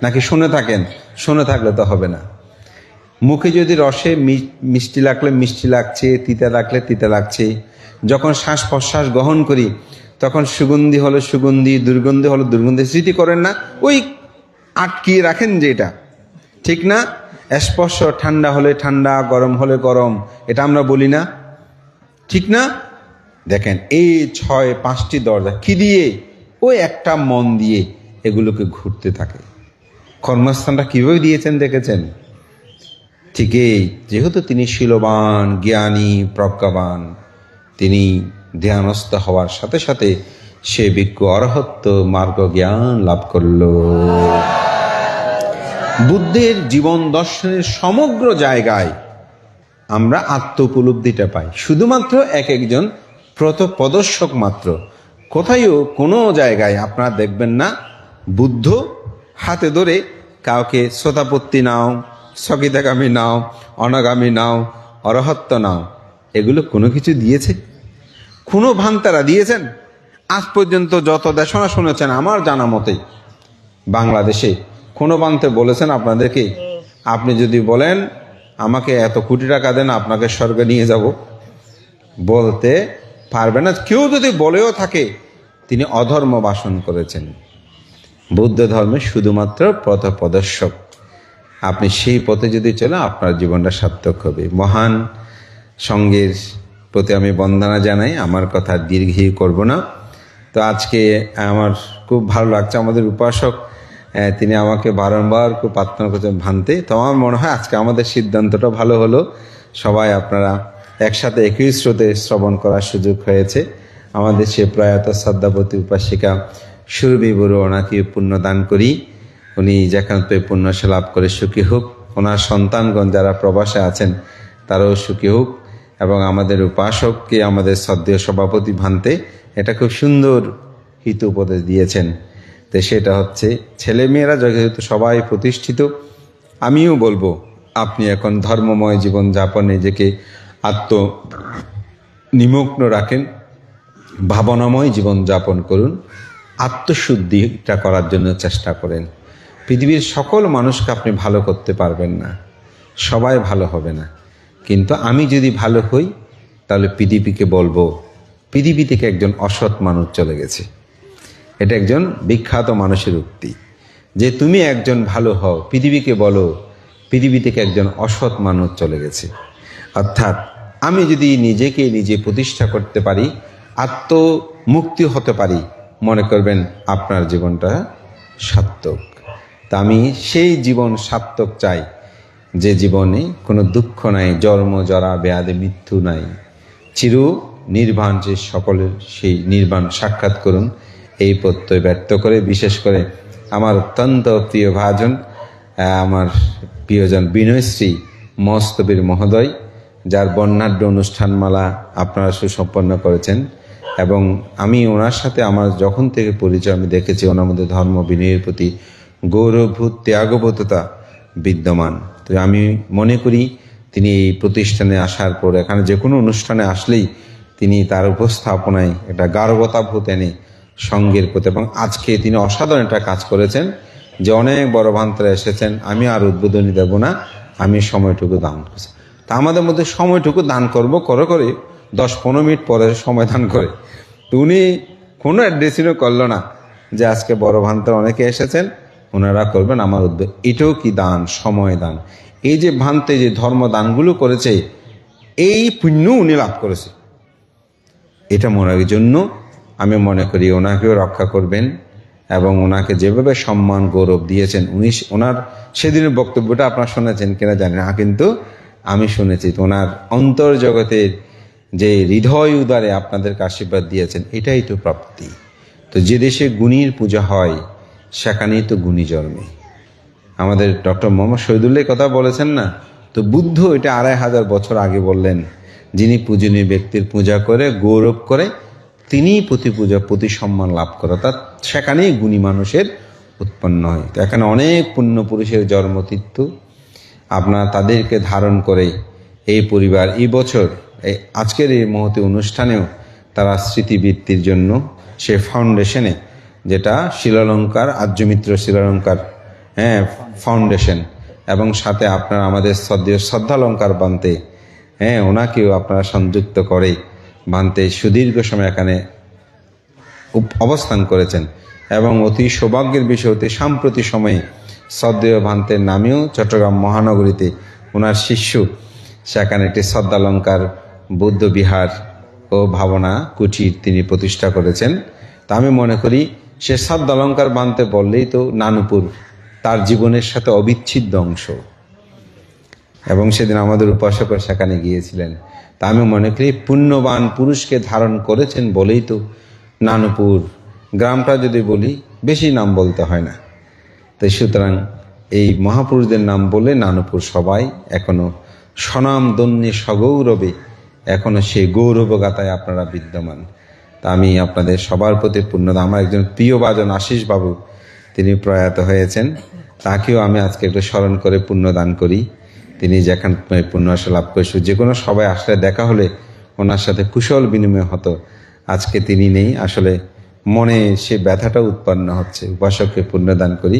নাকি শুনে থাকেন? শুনে থাকলে তো হবে না। মুখে যদি রসে মিষ্টি লাগলে মিষ্টি লাগছে, তিতা লাগলে তিতা লাগছে। যখন শ্বাস প্রশ্বাস গ্রহণ করি, তখন সুগন্ধি হলে সুগন্ধি, দুর্গন্ধি হলে দুর্গন্ধি, স্মৃতি করেন না? ওই আটকিয়ে রাখেন যে এটা ঠিক না। স্পর্শ, ঠান্ডা হলে ঠান্ডা, গরম হলে গরম, এটা আমরা বলি না, ঠিক না? দেখেন এই 5টি দরজা কি দিয়ে? ওই একটা মন দিয়ে এগুলোকে ঘুরতে থাকে। কর্মস্থানটা কিভাবে দিয়েছেন দেখেছেন? ঠিকই, যেহেতু তিনি শীলবান, জ্ঞানী, প্রজ্ঞাবান, তিনি ধ্যানস্থ হওয়ার সাথে সাথে সে ভিক্ষু অরহত্ব মার্গ জ্ঞান লাভ করল। বুদ্ধের জীবন দর্শনের সমগ্র জায়গায় আমরা আত্ম উপলব্ধিটা পাই, শুধুমাত্র এক একজন প্রদর্শক মাত্র। কোথায়ও কোনো জায়গায় আপনারা দেখবেন না বুদ্ধ হাতে ধরে কাউকে শ্রোতাপত্তি নাও, স্থগিতাগামী নাও, অনাগামী নাও, অরহত্ব নাও, এগুলো কোনো কিছু দিয়েছে? কোনো ভান্তারা দিয়েছেন? আজ পর্যন্ত যত দেশনা শুনেছেন আমার জানা মতে বাংলাদেশে কোনো ভান্তে বলেছেন আপনাদেরকে, আপনি যদি বলেন আমাকে এত কোটি টাকা দেন আপনাকে স্বর্গে নিয়ে যাব, বলতে পারবে না। কেউ যদি বলেও থাকে তিনি অধর্ম ভাষণ করেছেন। বৌদ্ধ ধর্মে শুধুমাত্র পথপ্রদর্শক। আপনি সেই পথে যদি চলে আপনার জীবনটা সার্থক হবে। মহান সঙ্গের প্রতি আমি বন্দনা জানাই, আমার কথা দীর্ঘই করব না। তো আজকে আমার খুব ভালো লাগছে, আমাদের উপাসক তিনি আমাকে বারংবার খুব প্রার্থনা করছেন ভান্তে। তো আমার মনে হয় আজকে আমাদের সিদ্ধান্তটা ভালো হলো, সবাই আপনারা একসাথে একই স্রোতে শ্রবণ করার সুযোগ হয়েছে। আমাদের সে প্রয়াত শ্রদ্ধাবতী উপাসিকা সুরভি বড়ুয়া, ওনাকে পুণ্য দান করি, উনি যেখান থেকে পুণ্য সে লাভ করে সুখী হোক, ওনার সন্তানগণ যারা প্রবাসে আছেন তারাও সুখী হোক, এবং আমাদের উপাসককে আমাদের শ্রদ্ধেয় সভাপতি ভান্তে এটা খুব সুন্দর হিত উপদেশ দিয়েছেন। তো সেটা হচ্ছে ছেলেমেয়েরা যেহেতু সবাই প্রতিষ্ঠিত, আমিও বলবো আপনি এখন ধর্মময় জীবন যাপনে নিজেকে নিমগ্ন রাখেন, ভাবনাময় জীবন যাপন করুন, আত্মশুদ্ধিটা করার জন্য চেষ্টা করেন। পৃথিবীর সকল মানুষকে আপনি ভালো করতে পারবেন না, সবাই ভালো হবে না, কিন্তু আমি যদি ভালো হই তাহলে পৃথিবীকে বলবো পৃথিবী থেকে একজন অসৎ মানুষ চলে গেছে। এটা একজন বিখ্যাত মানুষের উক্তি যে তুমি একজন ভালো হও, পৃথিবীকে বলো পৃথিবী থেকে একজন অসৎ মানুষ চলে গেছে। অর্থাৎ আমি যদি নিজেকে নিজে প্রতিষ্ঠা করতে পারি, আত্মমুক্তি হতে পারি, মনে করবেন আপনার জীবনটা সার্থক। তা আমি সেই জীবন সার্থক চাই যে জীবনে কোনো দুঃখ নাই, জন্ম জরা ব্যাধি মৃত্যু নাই, চির নির্বাণ, যে সকলের সেই নির্বাণ সাক্ষাৎ করুন, এই প্রত্যয় ব্যক্ত করে বিশেষ করে আমার অত্যন্ত প্রিয় ভাজন, আমার প্রিয়জন বিনয়শ্রী মস্তবীর মহোদয়, যার বর্ণাঢ্য অনুষ্ঠানমালা আপনারা সুসম্পন্ন করেছেন, এবং আমি ওনার সাথে আমার যখন থেকে পরিচয় আমি দেখেছি ওনার মধ্যে ধর্ম বিনয়ের প্রতি গৌরববোধ, ত্যাগবোধতা বিদ্যমান। তো আমি মনে করি তিনি এই প্রতিষ্ঠানে আসার পর এখানে যে কোনো অনুষ্ঠানে আসলেই তিনি তার উপস্থাপনায় একটা গারবতাবোধ এনে সঙ্গের প্রতি, এবং আজকে তিনি অসাধারণ একটা কাজ করেছেন যে অনেক বড় ভান্তরা এসেছেন, আমি আর উদ্বোধনী দেব না, আমি সময়টুকু দান করছি। তা আমাদের মধ্যে সময়টুকু দান করবো করে 10-15 মিনিট পরে সময় দান করে, তো উনি কোনো অ্যাড্রেসিংও করলো না যে আজকে বড় ভান্তরা অনেকে এসেছেন, ওনারা করবেন আমার উদ্যোগ। এটাও কি দান, সময় দান। এই যে ভান্তে যে ধর্ম দানগুলো করেছে এই পুণ্য উনি লাভ করেছে, এটা মনের জন্য আমি মনে করি ওনাকেও রক্ষা করবেন, এবং ওনাকে যেভাবে সম্মান গৌরব দিয়েছেন, উনি ওনার সেদিনের বক্তব্যটা আপনারা শুনেছেন কিনা জানি না, কিন্তু আমি শুনেছি। তো ওনার অন্তর্জগতের যে হৃদয় উদারে আপনাদেরকে আশীর্বাদ দিয়েছেন, এটাই তো প্রাপ্তি। তো যে দেশে গুণীর পূজা হয় সেখানেই তো গুণী জন্মে। আমাদের ডক্টর মোহাম্মদ শহীদুল্লাহ কথা বলেছেন না, তো বুদ্ধ এটা 2500 বছর আগে বললেন, যিনি পূজনীয় ব্যক্তির পূজা করে গৌরব করে তিনিই প্রতি পূজা প্রতি সম্মান লাভ করে, অর্থাৎ সেখানেই গুণী মানুষের উৎপন্ন হয়। তো এখানে অনেক পুণ্য পুরুষের জন্মতীর্থ, আপনারা তাদেরকে ধারণ করে এই পরিবার এই বছর এই আজকের এই মহতি অনুষ্ঠানেও তারা স্মৃতিবৃত্তির জন্য সে ফাউন্ডেশনে, যেটা শিলালঙ্কার আর্যমিত্র শিলালঙ্কার ফাউন্ডেশন, এবং সাথে আপনারা আমাদের শ্রদ্ধালঙ্কার বান্তে ওনাকেও আপনারা সংযুক্ত করে বান্তে সুদীর্ঘ সময় এখানে অবস্থান করেছেন, এবং অতি সৌভাগ্যের বিষয় অতি সাম্প্রতি সময়ে শ্রদ্ধেয় ভান্তের নামেও চট্টগ্রাম মহানগরীতে ওনার শিষ্য সেখানে একটি শ্রদ্ধালঙ্কার বৌদ্ধ বিহার ও ভাবনা কুটির তিনি প্রতিষ্ঠা করেছেন। তা আমি মনে করি সে শ্রদ্ধালঙ্কার বানতে বললেই তো নানুপুর তার জীবনের সাথে অবিচ্ছেদ্য অংশ, এবং সেদিন আমাদের উপাসক সেখানে গিয়েছিলেন। তা আমি মনে করি পুণ্যবান পুরুষকে ধারণ করেছেন বলেই তো নানুপুর গ্রামটা যদি বলি বেশি নাম বলতে হয় না। তাই সুতরাং এই মহাপুরুষদের নাম বলে নানুপুর সবাই এখনো স্বনামধন্যে সগৌরবে এখনো সেই গৌরবগাথায় আপনারা বিদ্যমান। তা আমি আপনাদের সবার প্রতি পূর্ণতা, আমার একজন প্রিয় বাজন আশিস বাবু তিনি প্রয়াত হয়েছেন। তাকেও আমি আজকে একটু স্মরণ করে পুণ্যদান করি। তিনি যেখানে পুণ্য আশা লাভ করেছে, যে কোনো সবাই আসলে দেখা হলে ওনার সাথে কুশল বিনিময় হতো। আজকে তিনি নেই, আসলে মনে সে ব্যথাটা উৎপন্ন হচ্ছে। উপাসককে পুণ্যদান করি।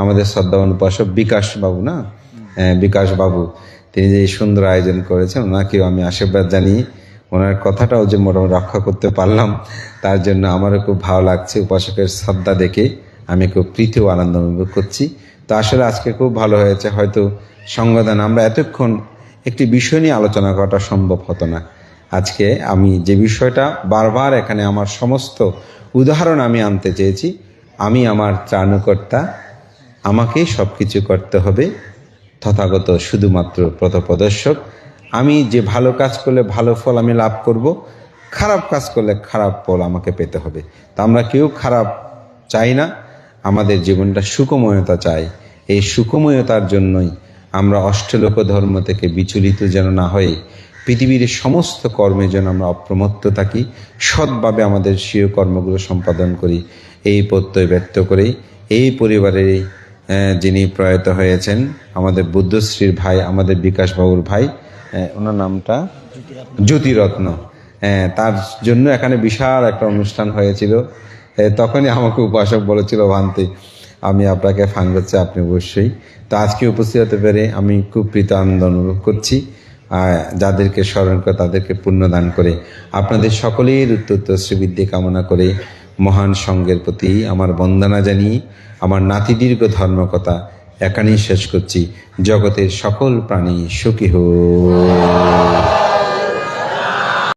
আমাদের শ্রদ্ধাবান উপাসক বিকাশ বাবু না, বিকাশ বাবু, তিনি যে সুন্দর আয়োজন করেছেন, ওনাকেও আমি আশীর্বাদ জানিয়ে ওনার কথাটাও যে মোটামুটি রক্ষা করতে পারলাম, তার জন্য আমারও খুব ভালো লাগছে। উপাসকের শ্রদ্ধা দেখে আমি খুব প্রীতি ও আনন্দ অনুভব করছি। তো আসলে আজকে খুব ভালো হয়েছে। হয়তো সঙ্গদান আমরা এতক্ষণ একটি বিষয় নিয়ে আলোচনা করাটা সম্ভব হতো না। আজকে আমি যে বিষয়টা বারবার এখানে আমার সমস্ত উদাহরণ আমি আনতে চেয়েছি, আমি আমার ত্রাণকর্তা, আমাকেই সব কিছু করতে হবে, তথাগত শুধুমাত্র পথপ্রদর্শক। আমি যে ভালো কাজ করলে ভালো ফল আমি লাভ করব, খারাপ কাজ করলে খারাপ ফল আমাকে পেতে হবে। তা আমরা কেউ খারাপ চাই না, আমাদের জীবনটা সুখময়তা চাই। এই সুখময়তার জন্যই আমরা অষ্টলোক ধর্ম থেকে বিচলিত যেন না হয়ে পৃথিবীর সমস্ত কর্মে যেন আমরা অপ্রমত্ত থাকি, সৎভাবে আমাদের স্বীয় কর্মগুলো সম্পাদন করি। এই প্রত্যয় ব্যক্ত করেই এই পরিবারের যিনি প্রয়াত হয়েছেন, আমাদের বুদ্ধশ্রীর ভাই, আমাদের বিকাশ বাবুর ভাই, ওনার নামটা জ্যোতিরত্ন, তার জন্য এখানে বিশাল একটা অনুষ্ঠান হয়েছিল। তখনই আমাকে উপাসক বলেছিল, ভান্তি আমি আপনাকে ফান করছি, আপনি অবশ্যই। তো আজকে উপস্থিত হতে পেরে আমি খুব প্রীত আনন্দ অনুভব করছি। যাদেরকে স্মরণ করে তাদেরকে পুণ্যদান করে আপনাদের সকলের উত্তর শ্রীবৃদ্ধি কামনা করে মহান সঙ্গের প্রতি আমার বন্দনা জানিয়ে আমার নাতিদীর্ঘ ধর্মকথা এখানেই শেষ করছি। জগতের সকল প্রাণী সুখী হোক।